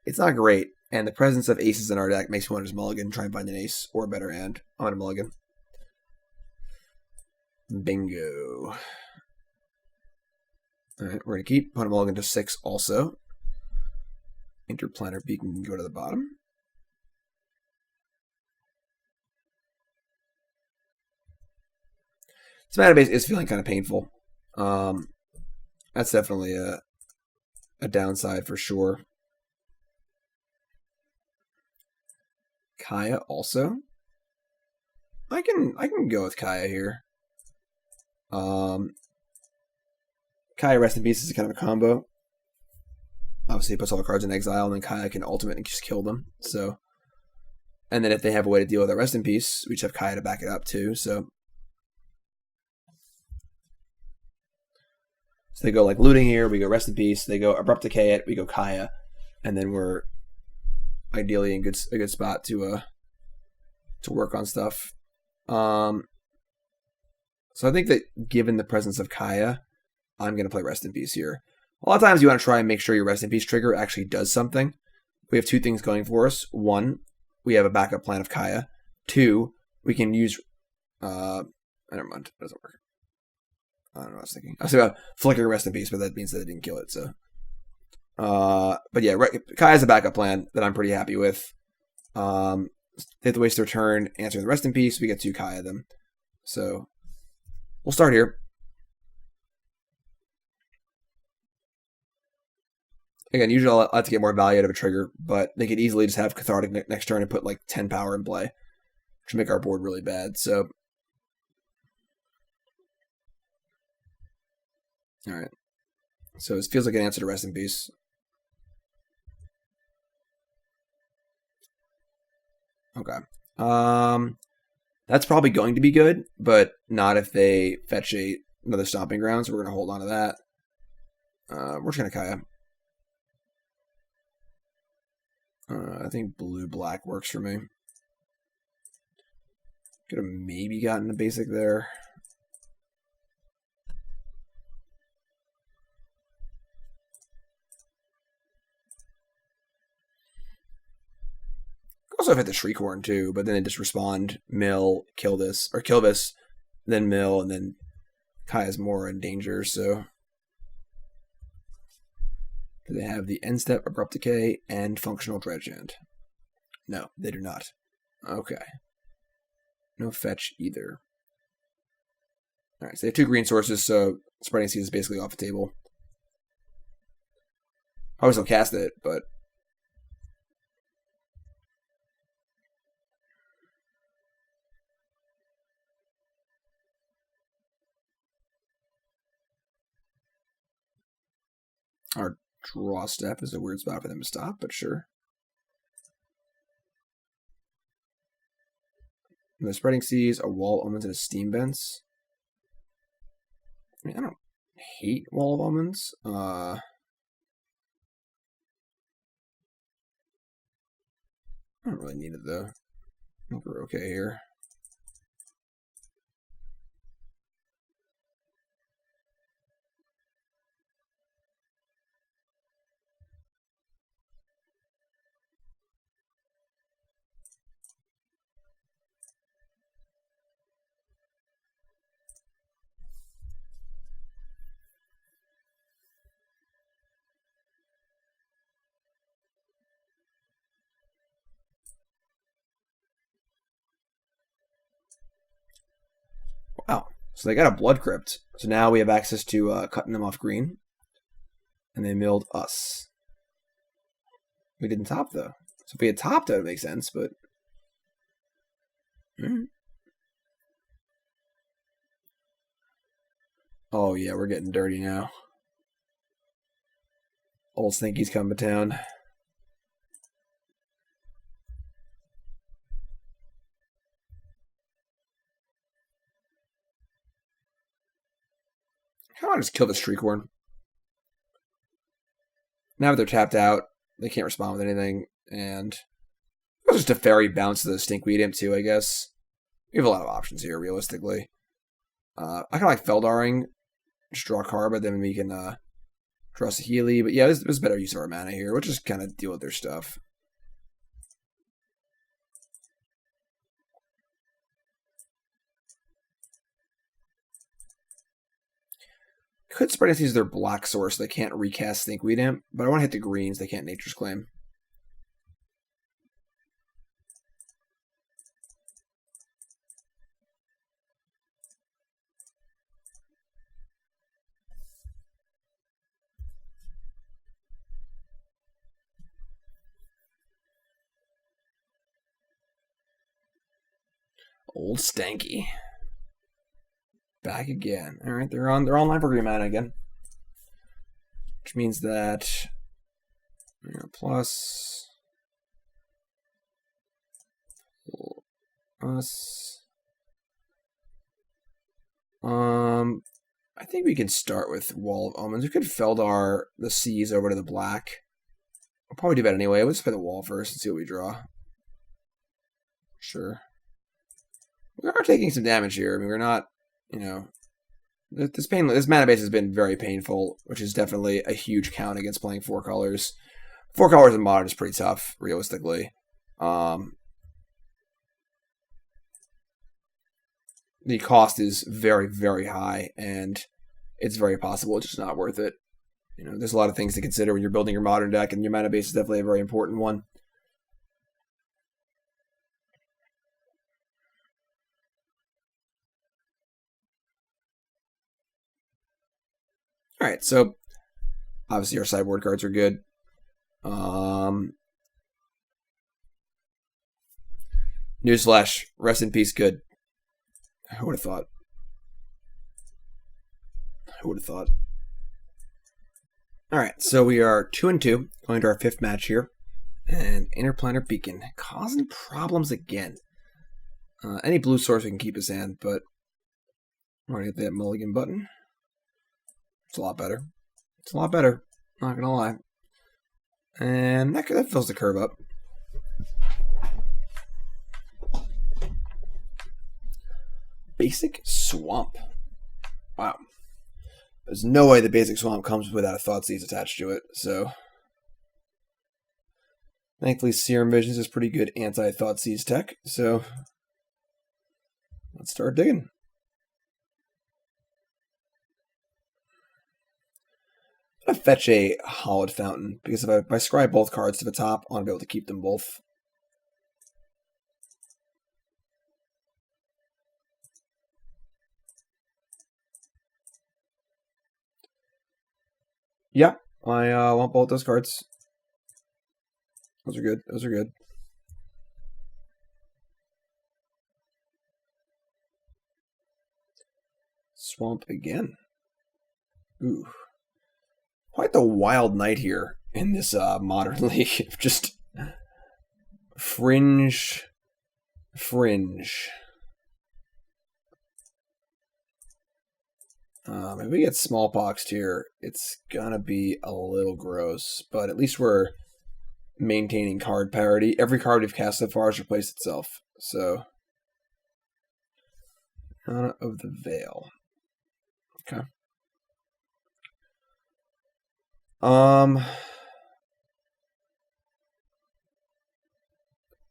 It's not great. And the presence of aces in our deck makes me want to just mulligan and try and find an ace or a better hand. I'm going to mulligan. Bingo. Alright, we're going to keep Put a mulligan to 6 also. Interplanar Beacon can go to the bottom. This mana base is feeling kind of painful. That's definitely a downside for sure. Kaya also. I can go with Kaya here. Kaya Rest in Peace is kind of a combo. obviously it puts all the cards in exile, and then Kaya can ultimate and just kill them. So, and then if they have a way to deal with a Rest in Peace, we just have Kaya to back it up too. So they go like looting here, we go Rest in Peace, they go Abrupt Decay it, we go Kaya, and then we're ideally in a good spot to work on stuff. So I think that given the presence of Kaya, I'm going to play Rest in Peace here. A lot of times you want to try and make sure your Rest in Peace trigger actually does something. We have two things going for us. One, we have a backup plan of Kaya. Two, we can use... never mind, it doesn't work. I don't know what I was thinking. I was about flickering Rest in Peace, but that means that it didn't kill it, so... but yeah, Kaya's a backup plan that I'm pretty happy with. They have to waste their turn answering the Rest in Peace. We get to Kaya them. So, we'll start here. Again, usually I'll have to get more value out of a trigger, but they could easily just have Cathartic next turn and put like 10 power in play, which would make our board really bad. So, alright. So it feels like an answer to Rest in Peace. Okay. That's probably going to be good, but not if they fetch another Stomping Ground, so we're going to hold on to that. We're just going to Kaya. I think blue-black works for me. Could have maybe gotten a basic there. Also, I've hit the Shriekhorn too, but then they just respond, mill, kill this, then mill, and then Kaya's more in danger, so. Do they have the end step, Abrupt Decay, and Functional Dredgehand? No, they do not. Okay. No fetch either. Alright, so they have two green sources, so Spreading Seas is basically off the table. Probably still cast it, but. Our draw step is a weird spot for them to stop, but sure. And the Spreading Seas, a Wall of Omens, and a Steam Vents. I mean, I don't hate Wall of Omens. I don't really need it, though. I think we're okay here. Wow. So they got a Blood Crypt. So now we have access to cutting them off green. And they milled us. We didn't top, though. So if we had topped, that would make sense, but... Oh, yeah, we're getting dirty now. Old Stinky's coming to town. How about I just kill the Shriekhorn? Now that they're tapped out, they can't respond with anything, and I'll just Teferi bounce the Stinkweed Imp too, I guess. We have a lot of options here, realistically. I kind of like Feldaring, just draw a card, but then we can draw Saheeli. But yeah, there's better use of our mana here. We'll just kind of deal with their stuff. Could Spreading Seas their black source. They can't recast Stinkweed Imp, but I want to hit the greens. They can't Nature's Claim. Old Stanky. Back again. Alright, they're online for green mana again. Which means that Plus. Plus. I think we can start with Wall of Omens. We could Felidar the Seas over to the black. We'll probably do that anyway. Let's play the wall first and see what we draw. Sure. We are taking some damage here. I mean, we're not, you know, this mana base has been very painful, which is definitely a huge count against playing 4 colors. 4 colors in Modern is pretty tough, realistically. The cost is very, very high, and it's very possible it's just not worth it. You know, there's a lot of things to consider when you're building your Modern deck, and your mana base is definitely a very important one. All right, so obviously our sideboard cards are good. Newsflash, rest in peace, good. Who would have thought? Who would have thought? All right, so we are 2-2, going to our 5th match here, and Interplanar Beacon causing problems again. Any blue source we can keep his hand, but I'm going to hit that mulligan button. It's a lot better. It's a lot better. Not gonna lie. And that fills the curve up. Basic Swamp. Wow. There's no way the Basic Swamp comes without a Thoughtseize attached to it, so... Thankfully, Serum Visions is pretty good anti-Thoughtseize tech, so... Let's start digging. I'm going to fetch a Hallowed Fountain, because if I scry both cards to the top, I want to be able to keep them both. Yeah, I want both those cards. Those are good. Those are good. Swamp again. Ooh. Quite the wild night here in this Modern League. Just fringe. If we get smallpox here, it's gonna be a little gross, but at least we're maintaining card parity. Every card we've cast so far has replaced itself. So, Arcana of the Veil. Okay.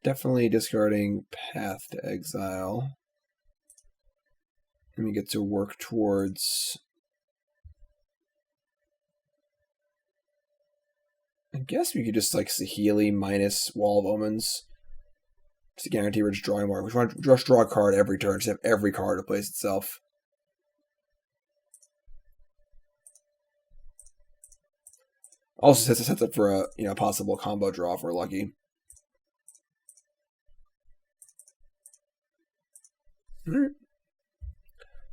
Definitely discarding Path to Exile. Let me get to work towards... I guess we could just like Saheeli minus Wall of Omens. Just to guarantee we're just drawing more. We want to just draw a card every turn, just have every card replace itself. Also sets up for a possible combo draw if we're lucky. Alright.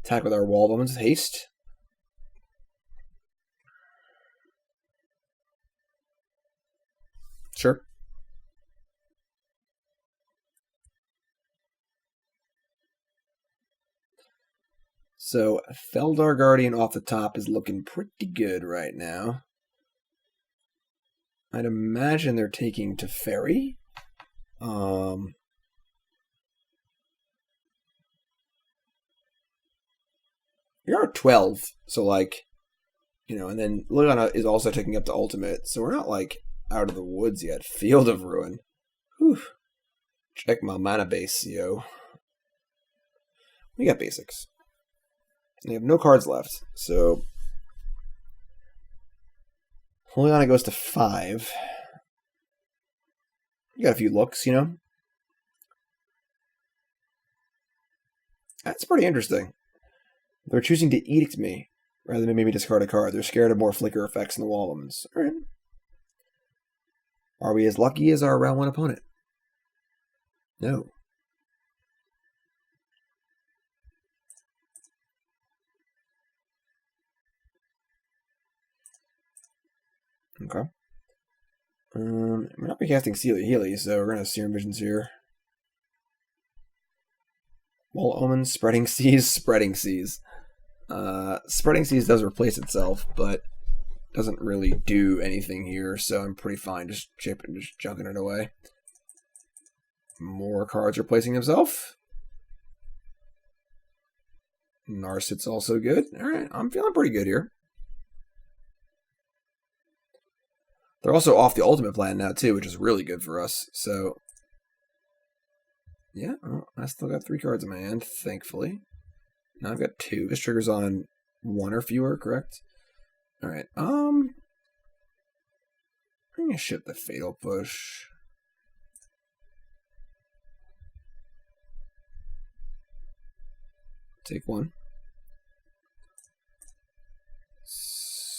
Attack with our Wall of Omens with haste. Sure. So Felidar Guardian off the top is looking pretty good right now. I'd imagine they're taking Teferi. We are 12, so like, and then Liliana is also taking up the ultimate, so we're not like out of the woods yet. Field of Ruin. Whew. Check my mana base, yo. We got basics. We have no cards left, so Liliana goes to 5. You got a few looks, That's pretty interesting. They're choosing to Edict me rather than maybe discard a card. They're scared of more flicker effects in the Wall of Omens. All right. Are we as lucky as our round 1 opponent? No. Okay. We're not casting Saheeli, so we're going to have Serum Visions here. Wall of Omens, Spreading Seas, Spreading Seas. Spreading Seas does replace itself, but doesn't really do anything here, so I'm pretty fine just junking it away. More cards replacing themselves. Narset's also good. Alright, I'm feeling pretty good here. They're also off the ultimate plan now, too, which is really good for us. So, yeah, I still got 3 cards in my hand, thankfully. Now I've got 2. This triggers on 1 or fewer, correct? Alright, I'm gonna ship the Fatal Push. Take 1.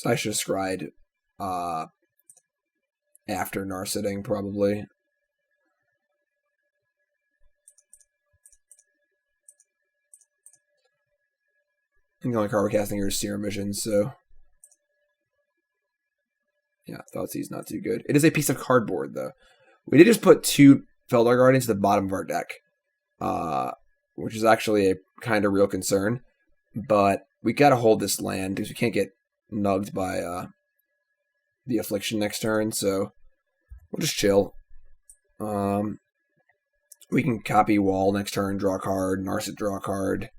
I should have scryed after Narsetting, probably. I think the only card we're casting here is Serum Visions, so... yeah, Thoughtseize not too good. It is a piece of cardboard, though. We did just put 2 Felidar Guardians to the bottom of our deck, which is actually a kind of real concern. But we gotta hold this land, because we can't get nugged by the Affliction next turn, so we'll just chill. We can copy Wall next turn, draw a card, Narset draw a card.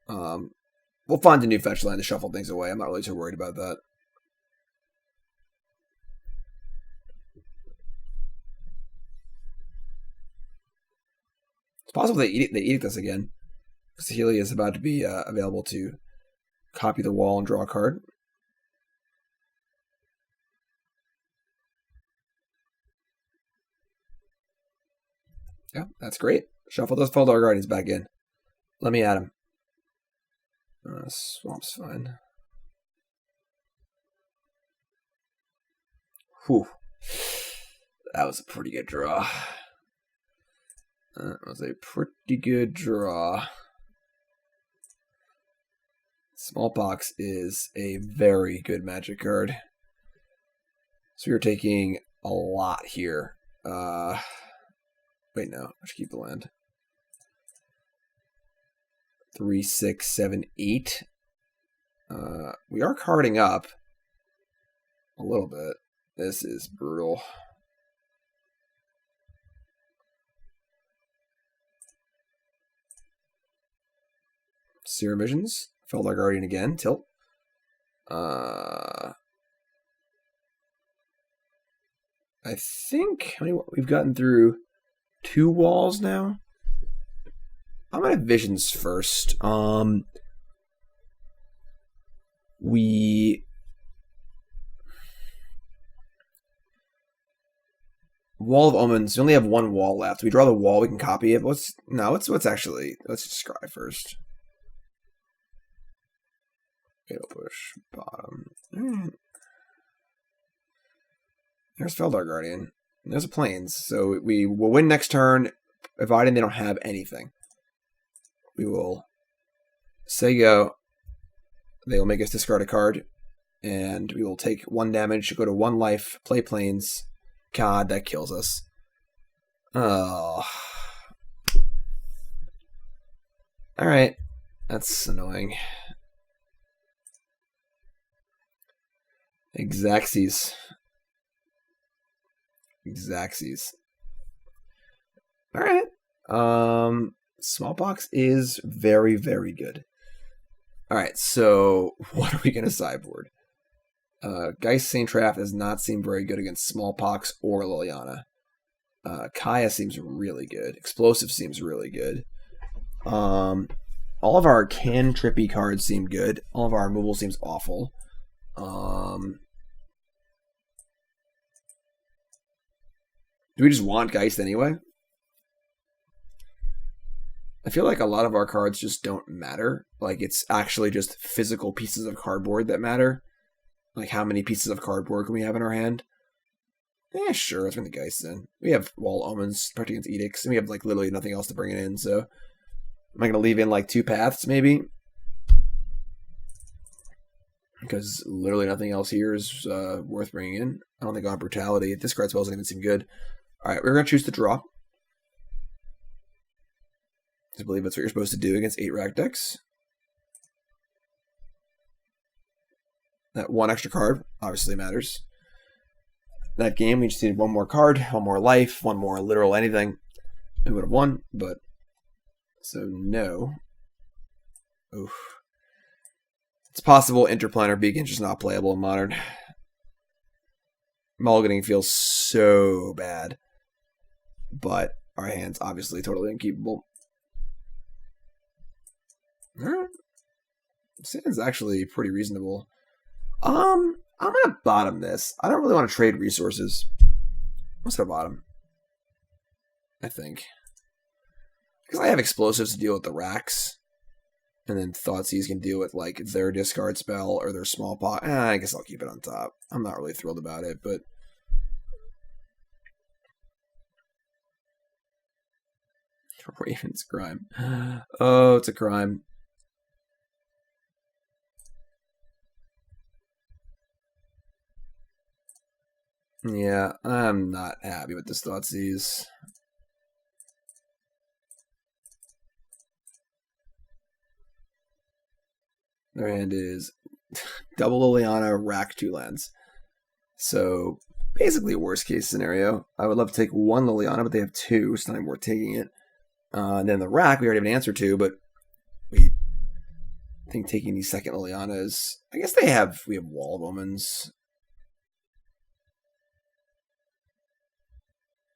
We'll find a new fetch land to shuffle things away. I'm not really too worried about that. It's possible they edict us again. Saheeli is about to be available to copy the Wall and draw a card. Yeah, that's great. Shuffle those Felidar Guardians back in. Let me at him. Swamp's fine. Whew. That was a pretty good draw. That was a pretty good draw. Smallpox is a very good Magic card. So we're taking a lot here. Wait, no. I should keep the land. 3, 6, 7, 8. We are carding up a little bit. This is brutal. Serum Visions. Felidar Guardian again. Tilt. I think we've gotten through 2 walls now. I'm gonna Visions first. Wall of Omens. We only have 1 wall left. We draw the wall. We can copy it. Let's actually just scry first. Fatal Push bottom. There's Felidar Guardian. There's a Plains. So we will win next turn, providing they don't have anything. We will say go. They will make us discard a card, and we will take 1 damage, go to 1 life, play Plains. God, that kills us. Oh. Alright. That's annoying. Xaxes. Alright. Smallpox is very, very good. Alright, so what are we going to sideboard? Geist Saint Traft does not seem very good against Smallpox or Liliana. Kaya seems really good. Explosive seems really good. All of our trippy cards seem good. All of our removal seems awful. Do we just want Geist anyway? I feel like a lot of our cards just don't matter. Like, it's actually just physical pieces of cardboard that matter. Like, how many pieces of cardboard can we have in our hand? Yeah, sure, let's bring the Geist in. We have Wall of Omens, protect against Edicts, and we have, like, literally nothing else to bring it in, so... Am I going to leave in, like, 2 paths, maybe? because literally nothing else here is worth bringing in. I don't think on Brutality. Discard spells don't even seem good. All right, we're going to choose to draw. I believe that's what you're supposed to do against 8 rack decks. That one extra card obviously matters. That game, we just needed one more card, one more life, one more literal anything. We would have won, but... So, no. Oof. It's possible Interplanar Beacon is just not playable in Modern. Mulliganing feels so bad. But our hand's obviously totally unkeepable. This hand's actually pretty reasonable. I'm gonna bottom this. I don't really want to trade resources. Let's go bottom. I think. Because I have explosives to deal with the racks. And then Thoughtseize can deal with like their discard spell or their small pot. I guess I'll keep it on top. I'm not really thrilled about it, but Raven's crime. Oh, it's a crime. Yeah, I'm not happy with this Thoughtseize. Their hand is double Liliana, rack 2 lands. So basically worst case scenario. I would love to take 1 Liliana, but they have 2, so it's not even worth taking it. And then the rack we already have an answer to, but we think taking the second Liliana is... I guess we have Wall of Omens.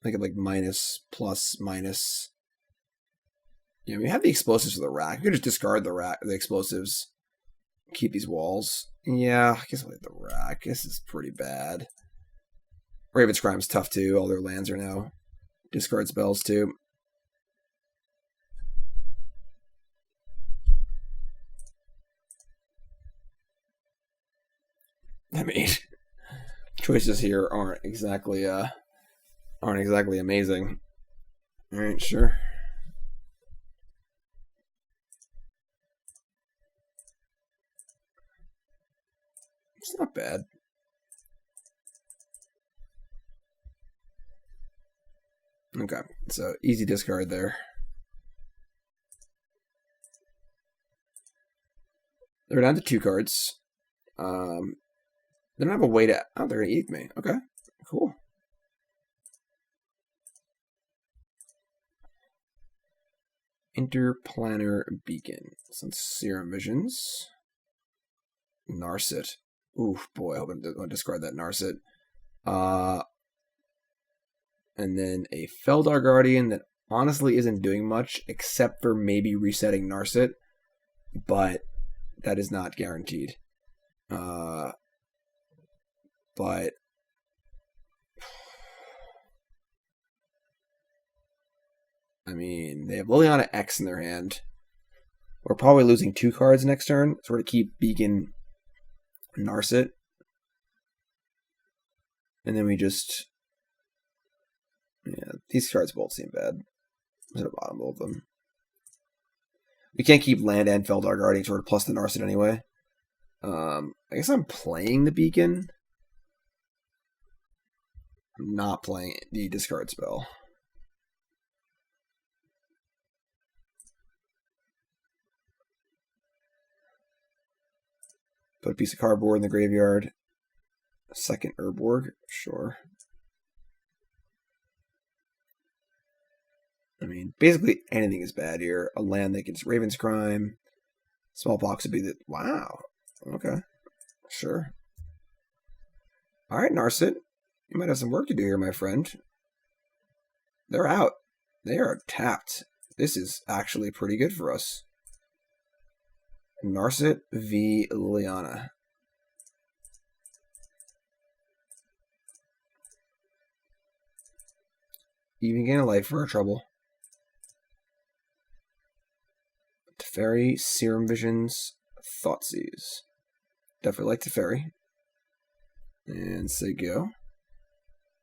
Like minus, plus, minus. Yeah, we have the explosives for the rack. We could just discard the explosives. Keep these walls. Yeah, I guess we'll hit the rack. This is pretty bad. Raven's Crime's tough too. All their lands are now discard spells too. I mean, choices here aren't exactly amazing. All right, sure. It's not bad. Okay, so easy discard there. They're down to 2 cards. They don't have a way to... Oh, they're going to eat me. Okay, cool. Interplanar Beacon. Some Serum Visions. Narset. Oof, boy, I hope I don't discard that Narset. And then a Felidar Guardian that honestly isn't doing much except for maybe resetting Narset, but that is not guaranteed. But I mean, they have Liliana X in their hand. We're probably losing 2 cards next turn, so we're to keep Beacon Narset. And then we just... Yeah, these cards both seem bad. I'm at the bottom of them. We can't keep land and Felidar Guardian sort of plus the Narset anyway. I guess I'm playing the Beacon. I'm not playing the discard spell. Put a piece of cardboard in the graveyard. A second Urborg, sure. I mean, basically anything is bad here. A land that gets Raven's Crime. Smallpox would be the... Wow. Okay. Sure. Alright, Narset. You might have some work to do here, my friend. They're out. They are tapped. This is actually pretty good for us. Narset v. Liliana. Even gain a life for our trouble. Teferi, Serum Visions, Thoughtseize. Definitely like Teferi. And say go.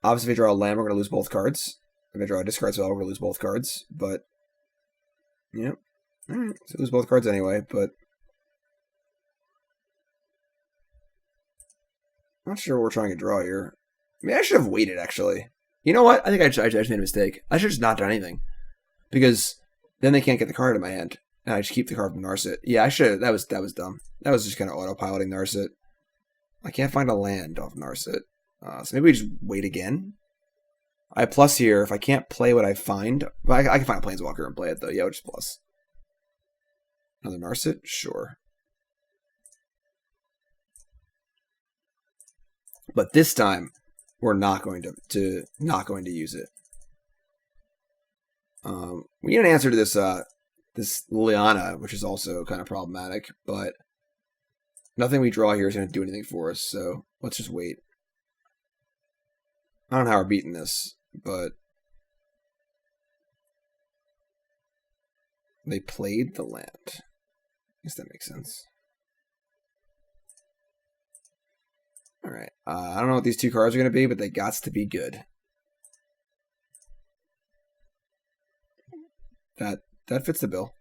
Obviously, if we draw a land, we're going to lose both cards. If I draw a discard spell, we're going to lose both cards. But, yeah. Alright, so lose both cards anyway, but... Not sure what we're trying to draw here. I mean, I should have waited, actually. You know what? I think I just made a mistake. I should have just not done anything. Because then they can't get the card in my hand. And I just keep the card from Narset. Yeah, I should have. That was dumb. That was just kind of autopiloting Narset. I can't find a land off Narset. So maybe we just wait again. I have plus here. If I can't play what I find... Well, I can find a Planeswalker and play it, though. Yeah, which is plus. Another Narset? Sure. But this time, we're not going to use it. We need an answer to this this Liliana, which is also kind of problematic, but nothing we draw here is going to do anything for us, so let's just wait. I don't know how we're beating this, but they played the land. I guess that makes sense. Alright, I don't know what these two cards are going to be, but they gots to be good. That fits the bill.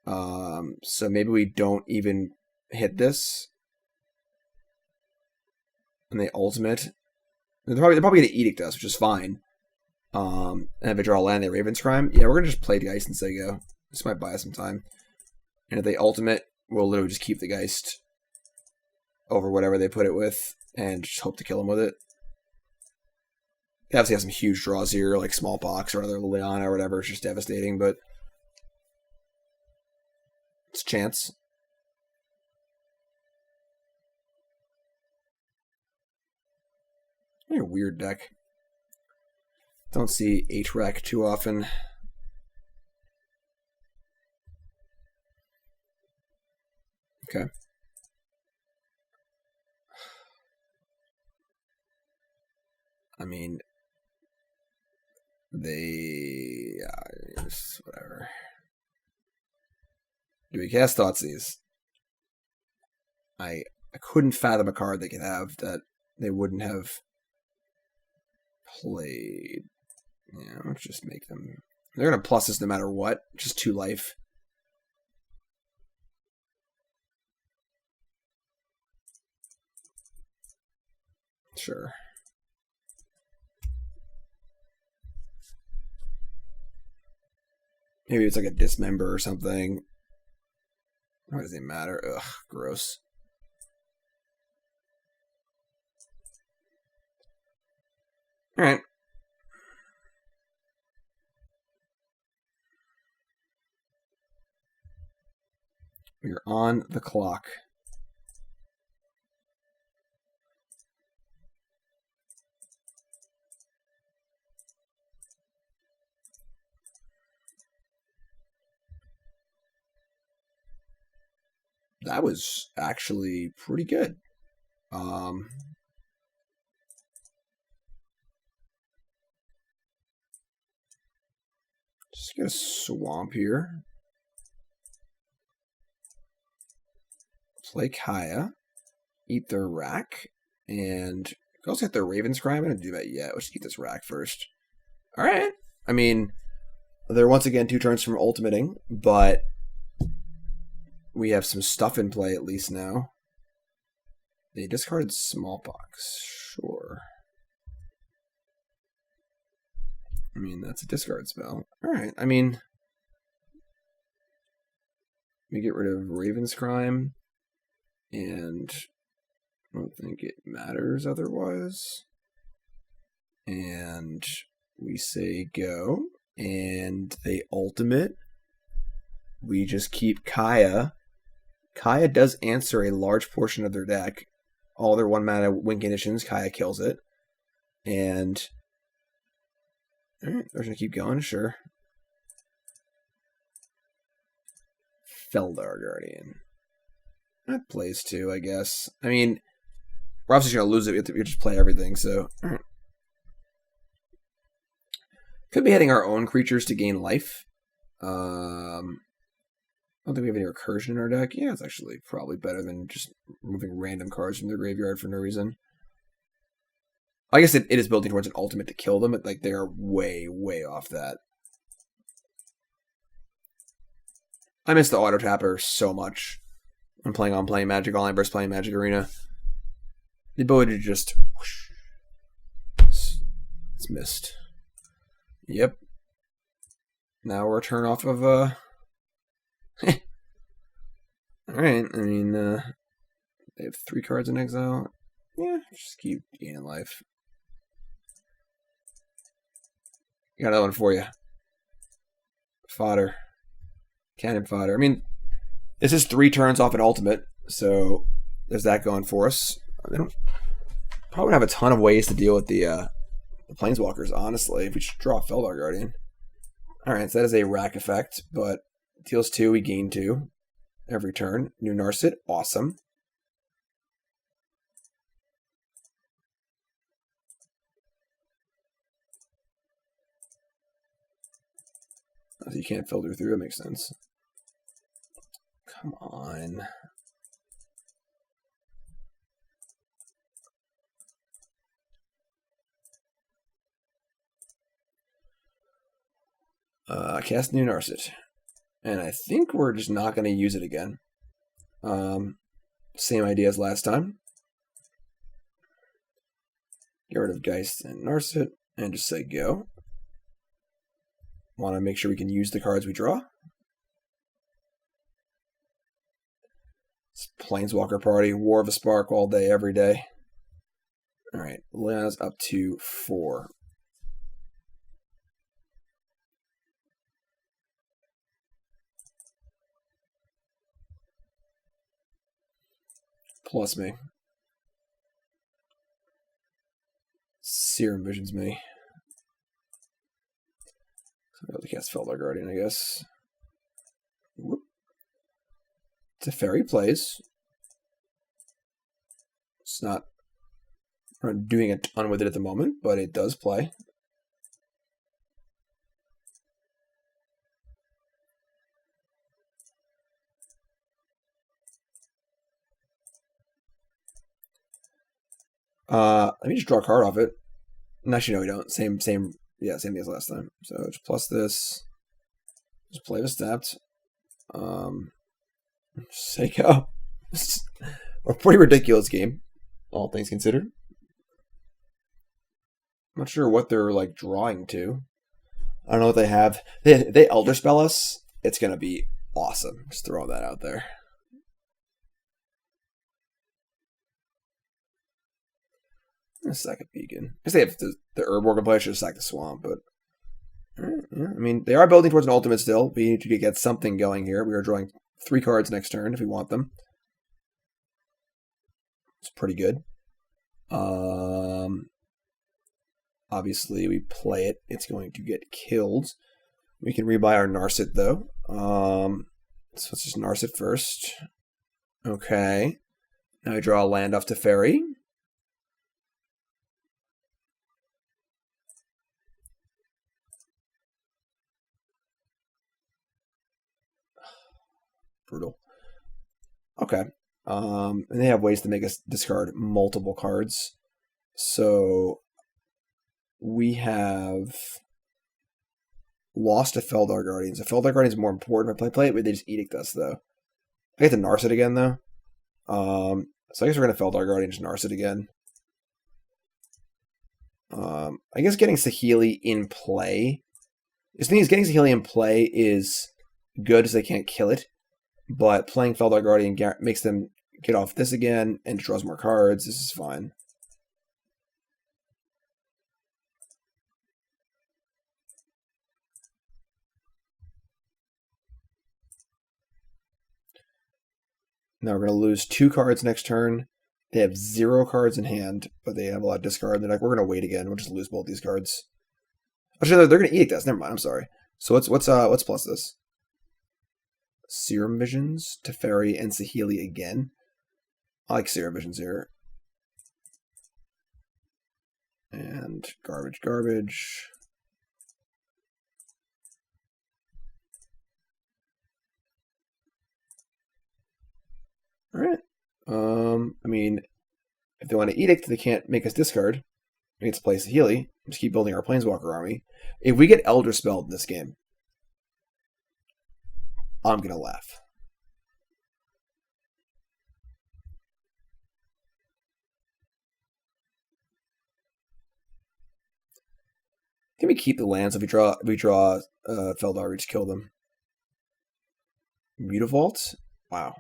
So maybe we don't even hit this. And they ultimate. They're probably going to edict us, which is fine. And if they draw a land, they Raven's Crime. Yeah, we're going to just play Geist and say go. This might buy us some time. And if they ultimate, we'll literally just keep the Geist over whatever they put it with and just hope to kill them with it. They obviously have some huge draws here, like Smallpox or other Liliana or whatever. It's just devastating, but it's a chance. You're a weird deck. Don't see H-Rack too often. Okay. I mean, whatever. Do we cast Thoughtseize? I couldn't fathom a card they could have that they wouldn't have played. Yeah, let's just make them... They're going to plus this no matter what. Just 2 life. Sure. Maybe it's like a dismember or something. Why does it matter? Ugh, gross. Alright. We're on the clock. That was actually pretty good. Just get a swamp here. Play Kaya. Eat their rack. And we also hit their Raven's Crime. I didn't do that yet. Let's eat this rack first. Alright. I mean, they're once again 2 turns from ultimating, but we have some stuff in play at least now. They discarded Smallpox. Sure. I mean, that's a discard spell. Alright, I mean... We get rid of Raven's Crime. And I don't think it matters otherwise. And we say go. And they ultimate. We just keep Kaya. Kaya does answer a large portion of their deck. All their 1-mana win conditions, Kaya kills it. And... Alright, we're going to keep going, sure. Felidar Guardian. That plays too, I guess. I mean, we're obviously going to lose it. We have to just play everything, so... Alright. Could be hitting our own creatures to gain life. I don't think we have any recursion in our deck. Yeah, it's actually probably better than just removing random cards from their graveyard for no reason. I guess it is building towards an ultimate to kill them, but like they are way, way off that. I miss the auto tapper so much when playing Magic Online versus playing Magic Arena. the ability to just whoosh. It's missed. Yep. Now we're a turn off of Alright, I mean they have 3 cards in exile. Yeah, just keep gaining life. Got another one for you. Fodder. Cannon fodder. I mean, this is 3 turns off an ultimate, so there's that going for us. They don't probably have a ton of ways to deal with the Planeswalkers, honestly, if we just draw Felidar Guardian. Alright, so that is a rack effect, but deals 2, we gain 2 every turn. New Narset, awesome. So you can't filter through, it makes sense. Come on. Cast New Narset. And I think we're just not going to use it again. Same idea as last time. Get rid of Geist and Narset, and just say go. Want to make sure we can use the cards we draw. It's Planeswalker Party, War of a Spark all day, every day. Alright, Leona's up to 4. Plus me. Serum Visions me. So I'll be able to cast Felidar Guardian, I guess. Whoop. Teferi plays. It's not doing a ton with it at the moment, but it does play. Let me just draw a card off it. Actually, no, we don't. Same thing as last time. So just plus this. Just play with stepped. Say go. A pretty ridiculous game, all things considered. I'm not sure what they're like drawing to. I don't know what they have. They Elder Spell us. It's gonna be awesome. Just throw that out there. Sack a Beacon. I guess they have the Herb Organ player should have sacked the Swamp, but yeah, I mean, they are building towards an ultimate still. We need to get something going here. We are drawing 3 cards next turn if we want them. It's pretty good. Obviously, we play it. It's going to get killed. We can rebuy our Narset, though. So let's just Narset first. Okay. Now I draw a land off Teferi. Brutal. Okay. And they have ways to make us discard multiple cards. So we have lost a Felidar Guardian. So Felidar Guardian is more important. If I play it, they just Edict us, though. I get to Narset again, though. So I guess we're going to Felidar Guardian, just Narset again. I guess getting Saheeli in play. The thing is, getting Saheeli in play is good because they can't kill it. But playing Felidar Guardian makes them get off this again and draws more cards. This is fine. Now we're going to lose 2 cards next turn. They have 0 cards in hand, but they have a lot of discard. They're like, we're going to wait again. We'll just lose both these cards. Actually, they're going to Edict us. Never mind. I'm sorry. So what's plus this? Serum Visions, Teferi, and Saheeli again. I like Serum Visions here. And garbage. Alright. I mean, if they want to Edict, they can't make us discard. We get to play Saheeli. Just keep building our Planeswalker army. If we get Elder Spelled in this game, I'm going to laugh. Can we keep the lands if we draw Felidar, we just kill them? Mutavault? Wow.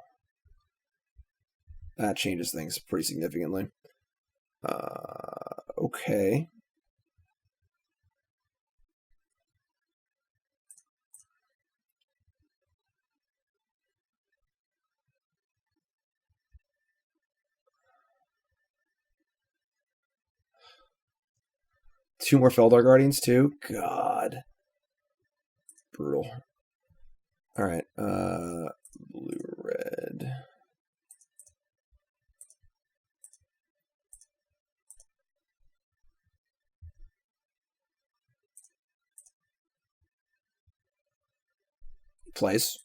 That changes things pretty significantly. Okay. Two more Felidar Guardians too? God. Brutal. Alright, blue, red. Place.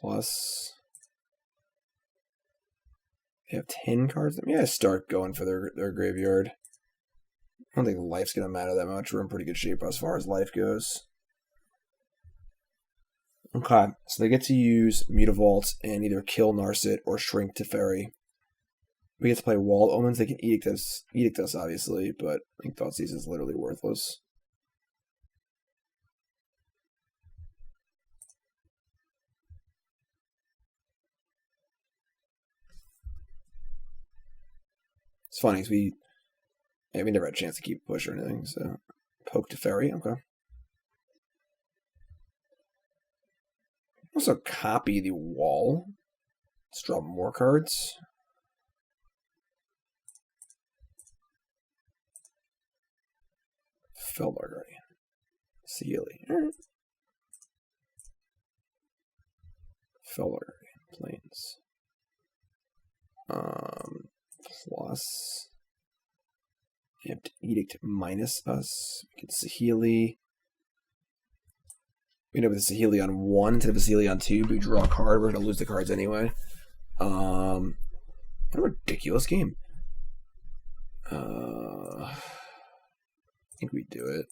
Plus. They have 10 cards. Let me start going for their graveyard. I don't think life's going to matter that much. We're in pretty good shape as far as life goes. Okay, so they get to use Mutavault and either kill Narset or shrink Teferi. We get to play Wall of Omens. They can edict us obviously, but I think Thoughtseize is literally worthless. It's funny because we never had a chance to keep push or anything, so poke Teferi, okay. Also copy the wall. Let's draw more cards. Felidar Guardian. Saheeli. Alright. Felidar Guardian. Plains. Plus. You have to edict minus us. We get Saheeli. We know with the Saheeli on 1 instead of a Saheeli on 2, but we draw a card. We're going to lose the cards anyway. What a ridiculous game. I think we do it.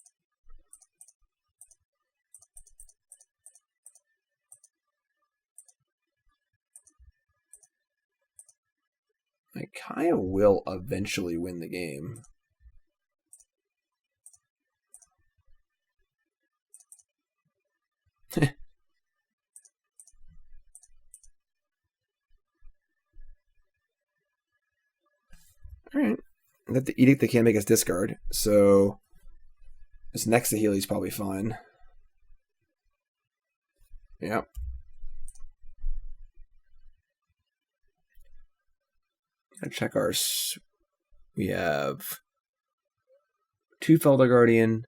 I kind of will eventually win the game. Alright. That the edict they can't make us discard, so this next Saheeli is probably fine. Yep. Gotta check ours. We have 2 Felidar Guardian,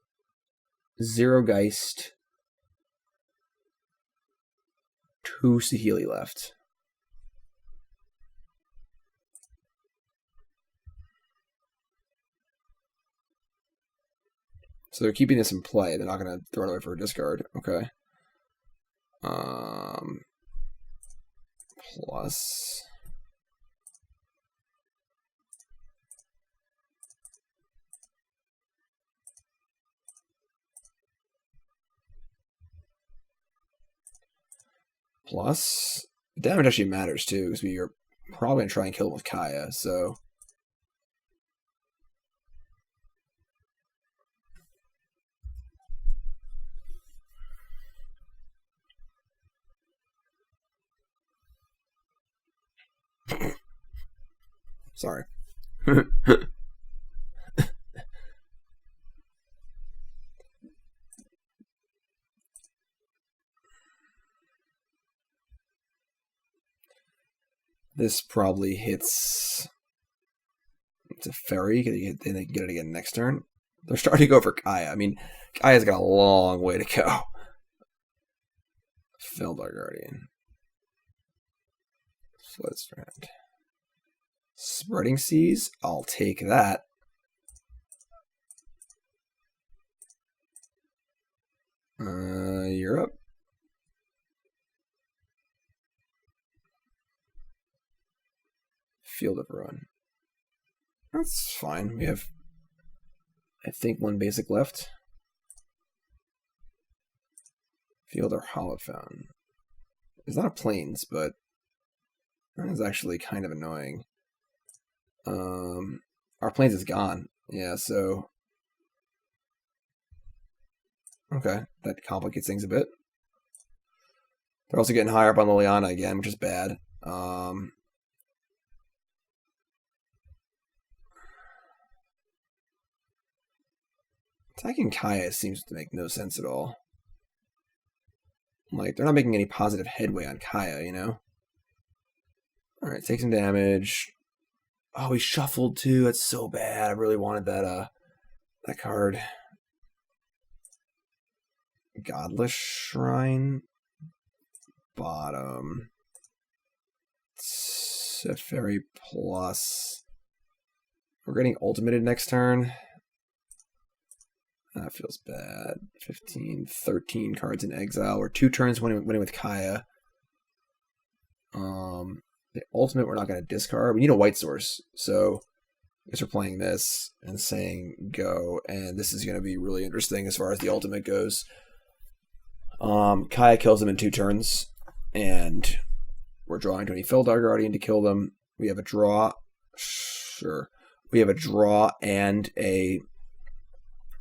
0 Geist, 2 Saheeli left. So they're keeping this in play. They're not going to throw it away for a discard. Okay. Plus. Plus. Damage actually matters too, because we are probably going to try and kill him with Kaya, so. Sorry. This probably hits. It's a Teferi. Then they can get it again next turn. They're starting to go for Kaya. I mean, Kaya's got a long way to go. Felidar Guardian. Flooded Strand. Spreading Seas. I'll take that. You're up. Field of Ruin. That's fine. We have, I think, 1 basic left. Field or Hallowed Fountain. It's not a Plains, but that is actually kind of annoying. Our plains is gone. Yeah, so... Okay, that complicates things a bit. They're also getting higher up on Liliana again, which is bad. Attacking Kaya seems to make no sense at all. Like, they're not making any positive headway on Kaya, you know? Alright, take some damage. Oh, he shuffled too. That's so bad. I really wanted that card. Godless Shrine. Bottom. Teferi plus. We're getting ultimated next turn. That feels bad. 15, 13 cards in exile. We're 2 turns winning with Kaya. The ultimate we're not going to discard. We need a white source. So I guess we're playing this and saying go. And this is going to be really interesting as far as the ultimate goes. Kaya kills them in 2 turns. And we're drawing 20 Felidar Guardian to kill them. We have a draw. Sure. We have a draw and a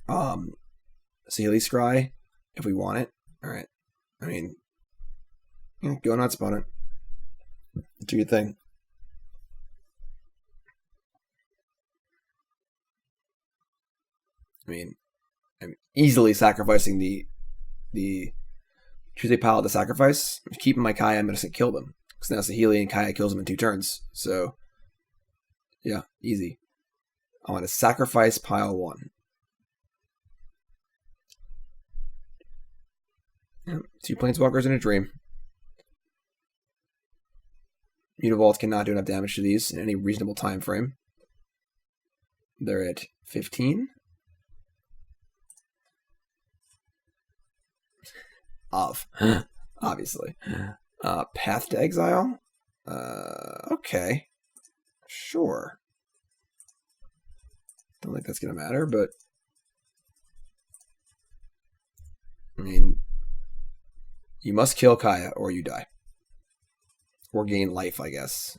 Saheeli Rai if we want it. Alright. I mean, go nuts, opponent. Do your thing. I mean, I'm easily sacrificing the Tuesday pile to sacrifice. I'm keeping my Kaya, I'm going to kill them. Because now Saheeli and Kaya kills them in 2 turns. So, yeah, easy. I want to sacrifice pile 1. Yeah, 2 Planeswalkers in a dream. Mutavaults cannot do enough damage to these in any reasonable time frame. They're at 15. Obviously. Path to Exile? Okay. Sure. Don't think that's going to matter, but... I mean... You must kill Kaya or you die. Or gain life, I guess.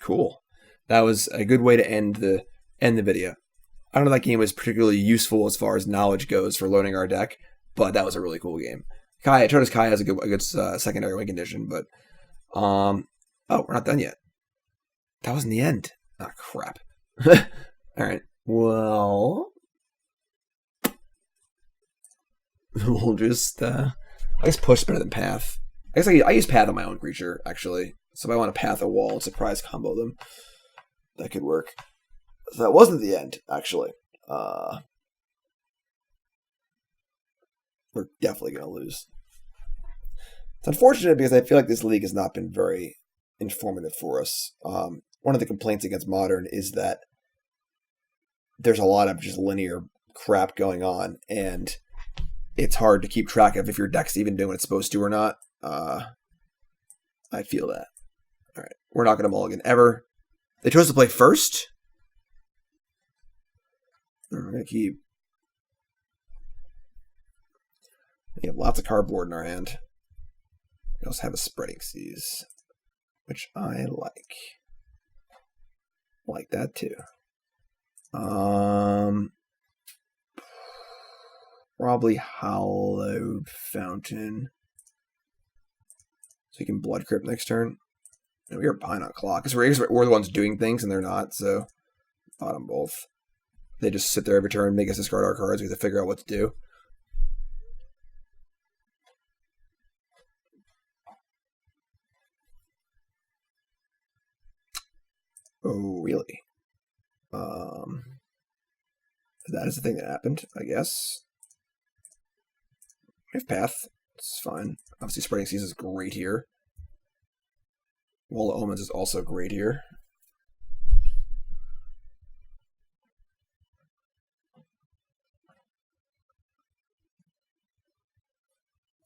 Cool. That was a good way to end the video. I don't know if that game was particularly useful as far as knowledge goes for learning our deck, but that was a really cool game. Kaya, Kaya has a good secondary win condition, but oh, we're not done yet. That wasn't the end. Ah, crap. Alright. Well, we'll just I guess push better than path. I guess I use path on my own creature, actually. So if I want to path a wall and surprise combo them, that could work. So that wasn't the end, actually. We're definitely going to lose. It's unfortunate because I feel like this league has not been very informative for us. One of the complaints against Modern is that there's a lot of just linear crap going on, and it's hard to keep track of if your deck's even doing what it's supposed to or not. I feel that. All right, we're not going to mulligan ever. They chose to play first. We're going to keep. We have lots of cardboard in our hand. We also have a Spreading Seas, which I like. Like that too. Probably Hallowed Fountain. So you can Blood Crypt next turn. And we are behind on clock. Because we're the ones doing things and they're not, so bottom both. They just sit there every turn, make us discard our cards. We have to figure out what to do. Oh, really? That is the thing that happened, I guess. We have Path. It's fine. Obviously, Spreading Seas is great here. Wall of Omens is also great here.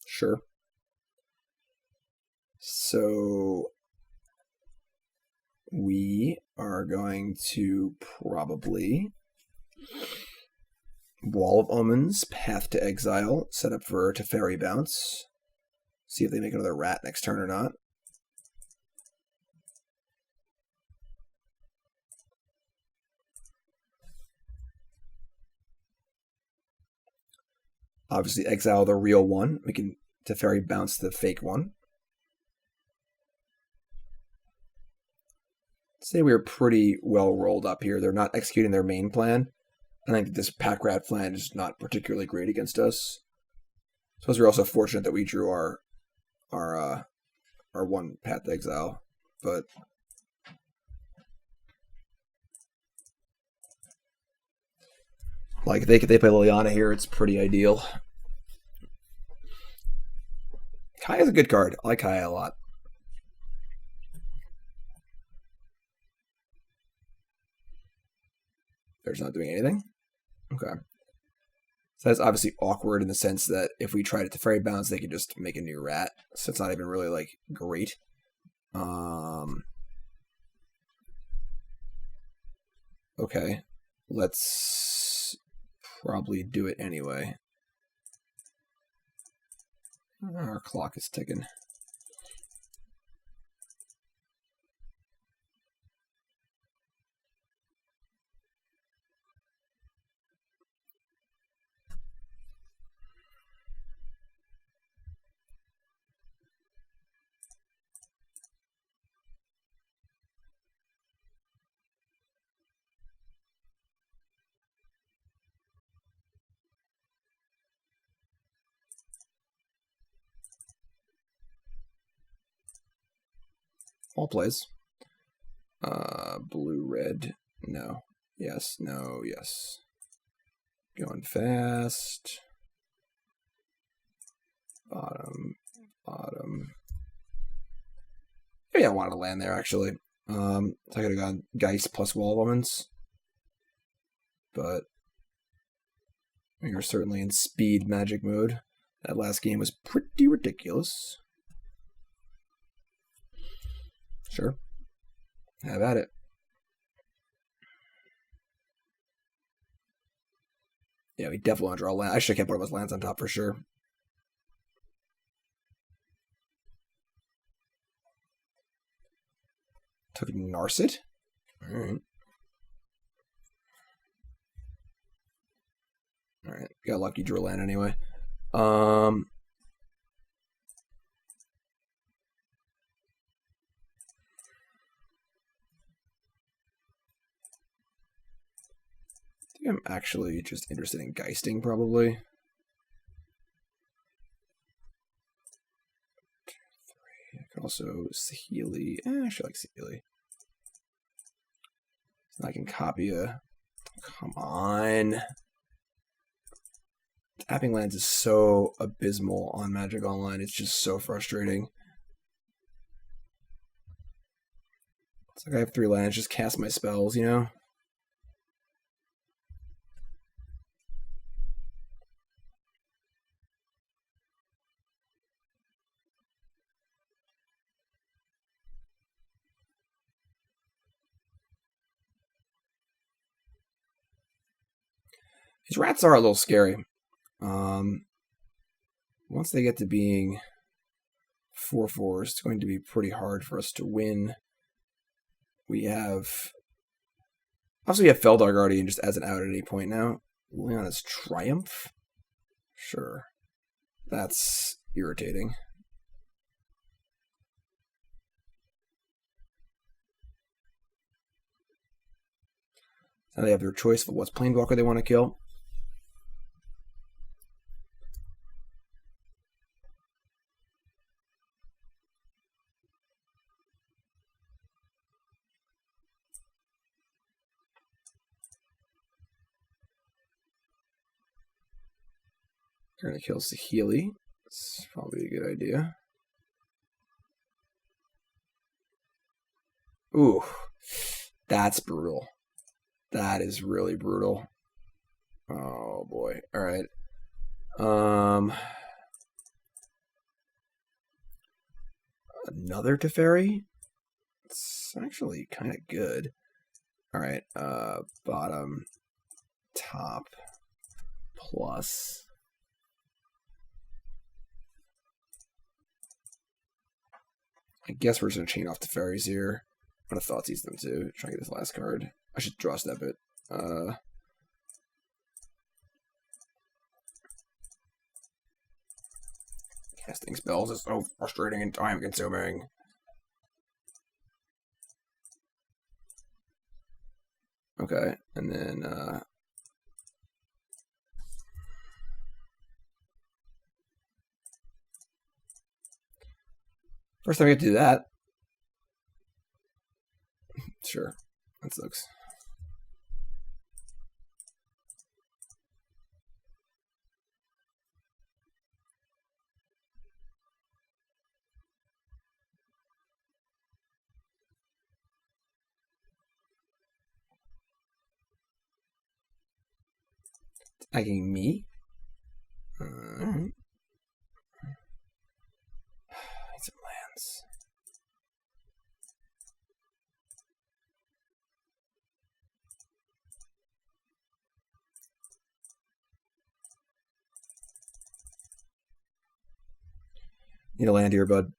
Sure. So we are going to probably Wall of Omens, Path to Exile, set up for Teferi bounce. See if they make another rat next turn or not. obviously exile the real one. We can Teferi bounce the fake one. Say we were pretty well rolled up here. They're not executing their main plan. I think this pack rat plan is not particularly great against us. I suppose we're also fortunate that we drew our one Path to Exile, but like if they play Liliana here, it's pretty ideal. Kaya's a good card. I like Kaya a lot. There's not doing anything. Okay. So that's obviously awkward in the sense that if we try to Teferi bounce, they can just make a new rat. So it's not even really like great. Okay. Let's probably do it anyway. Our clock is ticking. All plays. Blue, red. No. Yes. No. Yes. Going fast. Bottom. Bottom. Maybe I wanted to land there, actually. So I could have gone Geist plus Wall of Omens. But we were certainly in speed magic mode. That last game was pretty ridiculous. Sure. Have at it. Yeah, we definitely want to draw land. I should have kept one of those lands on top for sure. Took Narset. Alright. Alright. Got lucky, drew a land anyway. I think I'm actually just interested in Geisting, probably. 3. I could also Saheeli. I actually like Saheeli. I can copy a... Come on. Tapping lands is so abysmal on Magic Online. It's just so frustrating. It's like I have 3 lands, just cast my spells, you know? These rats are a little scary. Once they get to being 4/4s, it's going to be pretty hard for us to win. We have... Also, we have Felidar Guardian just as an out at any point now. Leona's Triumph? Sure. That's irritating. Now they have their choice of what's Planeswalker they want to kill. They're going to kill Saheeli. That's probably a good idea. Ooh, that's brutal. That is really brutal. Oh boy. All right. Another Teferi? It's actually kind of good. All right. Bottom, top, plus. I guess we're just going to chain off Teferis here. I'm going to Thoughtseize them too. Try and get this last card. I should draw step it. Casting spells is so frustrating and time-consuming. Okay, and then first time I get to do that. Sure, that sucks. Attacking me? Alright. Need some lands. Need a land here, bud.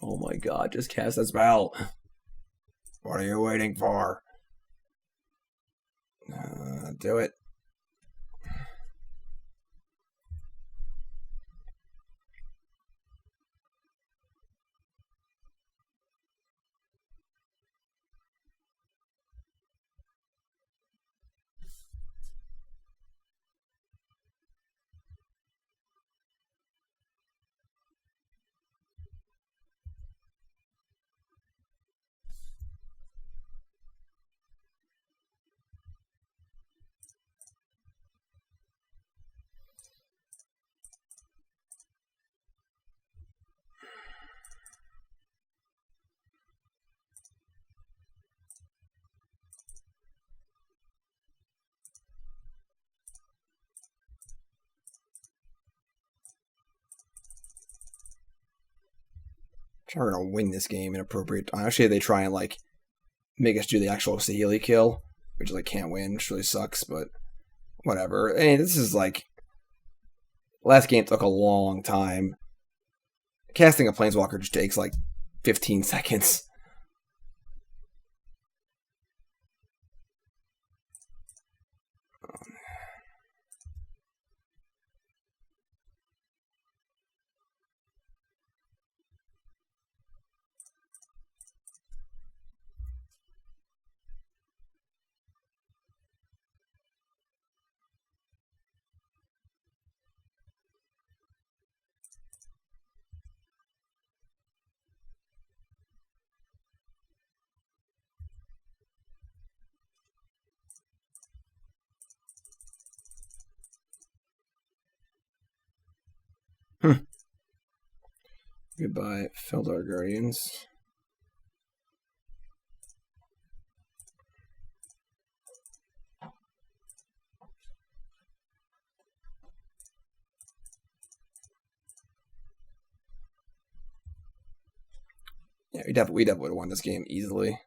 Oh my god, just cast that spell. What are you waiting for? Do it. We're gonna win this game in appropriate time. Actually, they try and like make us do the actual Saheeli kill, which like can't win, which really sucks, but whatever. I mean, this is like last game took a long time. Casting a Planeswalker just takes like 15 seconds. Goodbye, Felidar Guardians. Yeah, we definitely would have won this game easily.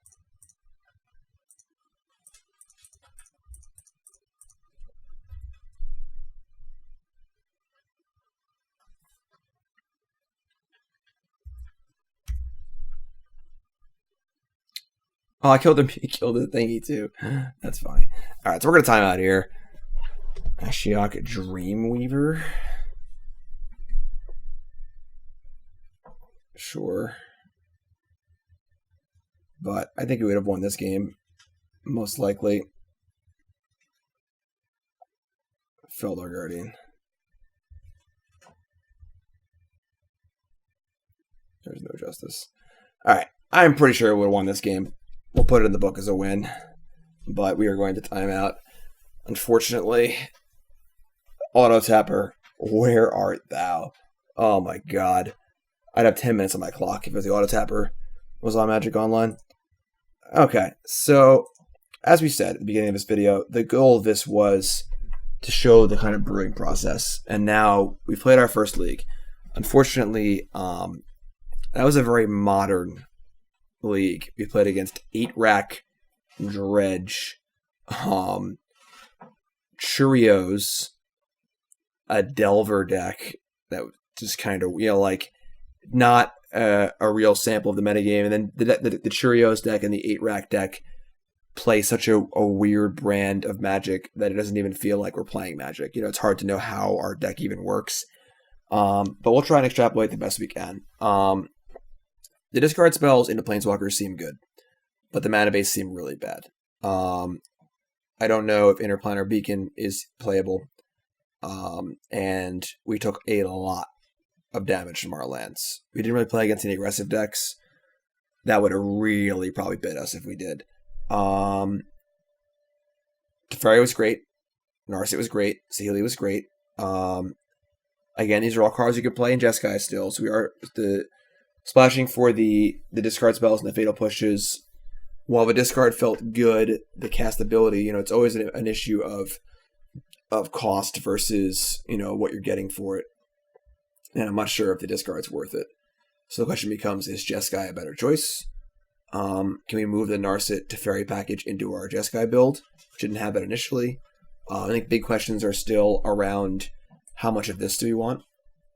Oh, I killed him. He killed the thingy too. That's funny. All right, so we're gonna time out here. Ashiok Dreamweaver. Sure. But I think we would have won this game, most likely. Felidar Guardian. There's no justice. All right, I'm pretty sure we would have won this game. We'll put it in the book as a win, but we are going to time out. Unfortunately, Auto Tapper, where art thou? Oh my god. I'd have 10 minutes on my clock if it was the Auto Tapper was on Magic Online. Okay, so as we said at the beginning of this video, the goal of this was to show the kind of brewing process, and now we've played our first league. Unfortunately, that was a very modern league. We played against 8-rack Dredge, Cheerios, a Delver deck that just kind of, like not a real sample of the metagame. And then the Cheerios deck and the 8-rack deck play such a weird brand of Magic that it doesn't even feel like we're playing Magic. It's hard to know how our deck even works. But we'll try and extrapolate the best we can. The discard spells into Planeswalkers seem good, but the mana base seem really bad. I don't know if Interplanar Beacon is playable. And we took a lot of damage from our lands. We didn't really play against any aggressive decks. That would have really probably bit us if we did. Teferi was great. Narset was great. Saheeli was great. Again, these are all cards you can play in Jeskai still. So we are splashing for the discard spells and the fatal pushes. While the discard felt good, the cast ability, it's always an issue of cost versus, what you're getting for it. And I'm not sure if the discard's worth it. So the question becomes, is Jeskai a better choice? Can we move the Narset Teferi package into our Jeskai build? We didn't have that initially. I think big questions are still around how much of this do we want?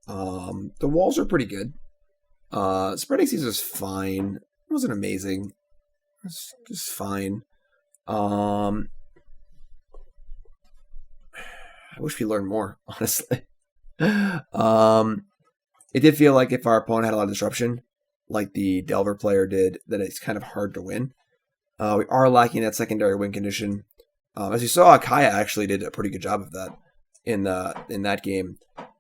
The walls are pretty good. Spreading Seas is fine. It wasn't amazing. It's just fine. I wish we learned more, honestly. It did feel like if our opponent had a lot of disruption, like the Delver player did, that it's kind of hard to win. We are lacking that secondary win condition. As you saw, Kaya actually did a pretty good job of that in that game,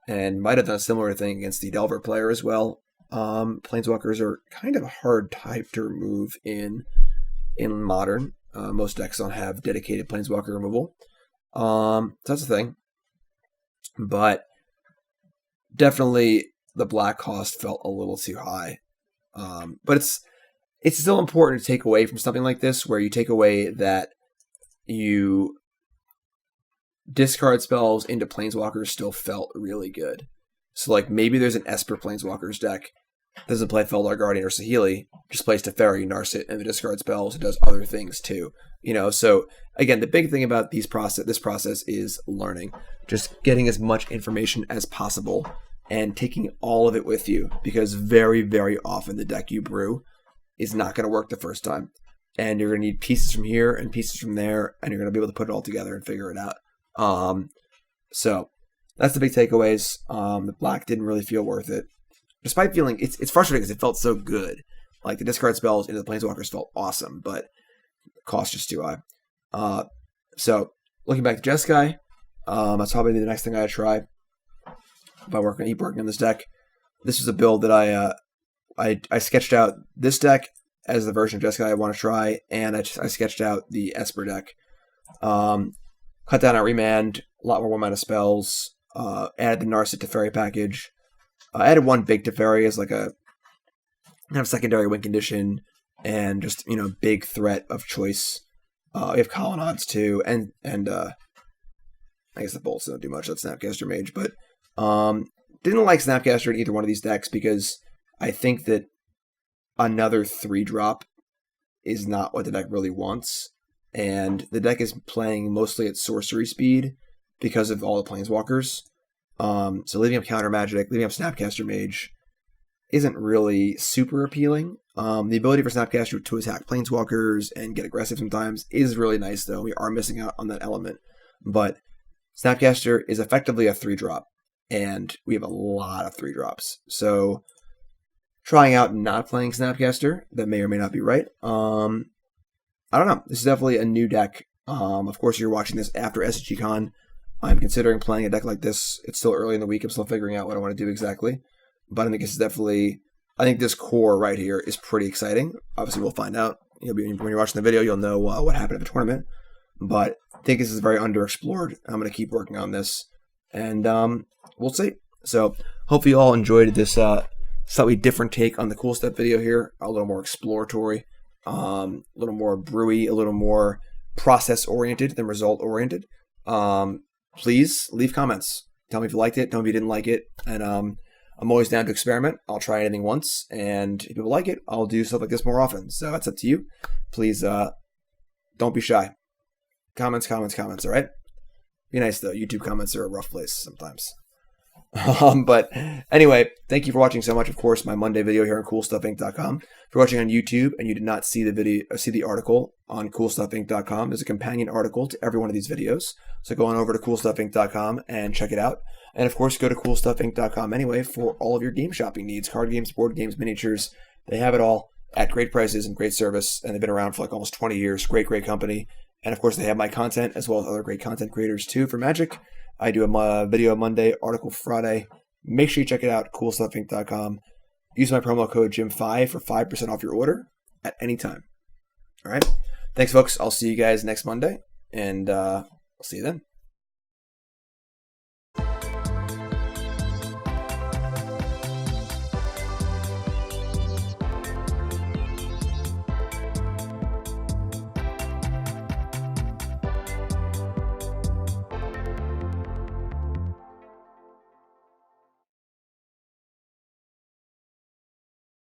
and might have done a similar thing against the Delver player as well. Planeswalkers are kind of a hard type to remove in Modern. Most decks don't have dedicated Planeswalker removal. So that's the thing. But definitely the black cost felt a little too high. But it's still important to take away from something like this, where you take away that you discard spells into Planeswalkers still felt really good. So like maybe there's an Esper Planeswalkers deck that doesn't play Felidar Guardian or Saheeli, just plays Teferi, Narset, and the discard spells. It does other things too. So again, the big thing about this process is learning. Just getting as much information as possible and taking all of it with you, because very, very often the deck you brew is not going to work the first time. And you're going to need pieces from here and pieces from there, and you're going to be able to put it all together and figure it out. So that's the big takeaways. The black didn't really feel worth it. Despite feeling, it's frustrating because it felt so good. Like the discard spells into the Planeswalkers felt awesome, but the cost just too high. So looking back to Jeskai, that's probably the next thing I try. By keep working on this deck. This is a build that I sketched out this deck as the version of Jeskai I want to try, and I sketched out the Esper deck. Cut down on Remand, a lot more 1-mana spells, added the Narset Teferi package. I added one big Teferi as like a kind of secondary win condition, and just, big threat of choice. We have Colonnades too, and I guess the bolts don't do much. That's Snapcaster Mage, but didn't like Snapcaster in either one of these decks because I think that another 3-drop is not what the deck really wants, and the deck is playing mostly at sorcery speed because of all the Planeswalkers. So leaving up Counter Magic, leaving up Snapcaster Mage isn't really super appealing. The ability for Snapcaster to attack Planeswalkers and get aggressive sometimes is really nice, though. We are missing out on that element. But Snapcaster is effectively a 3-drop, and we have a lot of 3-drops. So trying out not playing Snapcaster, that may or may not be right. I don't know. This is definitely a new deck. Of course, you're watching this after SGCon. I'm considering playing a deck like this. It's still early in the week. I'm still figuring out what I want to do exactly. But I think it's definitely... I think this core right here is pretty exciting. Obviously, we'll find out. When you're watching the video, you'll know what happened at the tournament. But I think this is very underexplored. I'm going to keep working on this. And we'll see. So hopefully you all enjoyed this slightly different take on the Cool Stuff video here. A little more exploratory. A little more brewy. A little more process-oriented than result-oriented. Please leave comments. Tell me if you liked it. Tell me if you didn't like it. And I'm always down to experiment. I'll try anything once. And if people like it, I'll do stuff like this more often. So that's up to you. Please don't be shy. Comments, all right? Be nice, though. YouTube comments are a rough place sometimes. But anyway, thank you for watching so much. Of course, my Monday video here on CoolStuffInc.com. If you're watching on YouTube and you did not see the video, see the article on CoolStuffInc.com, there's a companion article to every one of these videos. So go on over to CoolStuffInc.com and check it out. And of course, go to CoolStuffInc.com anyway for all of your game shopping needs: card games, board games, miniatures. They have it all at great prices and great service, and they've been around for like almost 20 years. Great company. And of course, they have my content as well as other great content creators too for Magic. I do a video Monday, article Friday. Make sure you check it out, CoolStuffInc.com. Use my promo code JIM5 for 5% off your order at any time. All right. Thanks, folks. I'll see you guys next Monday, and I'll see you then.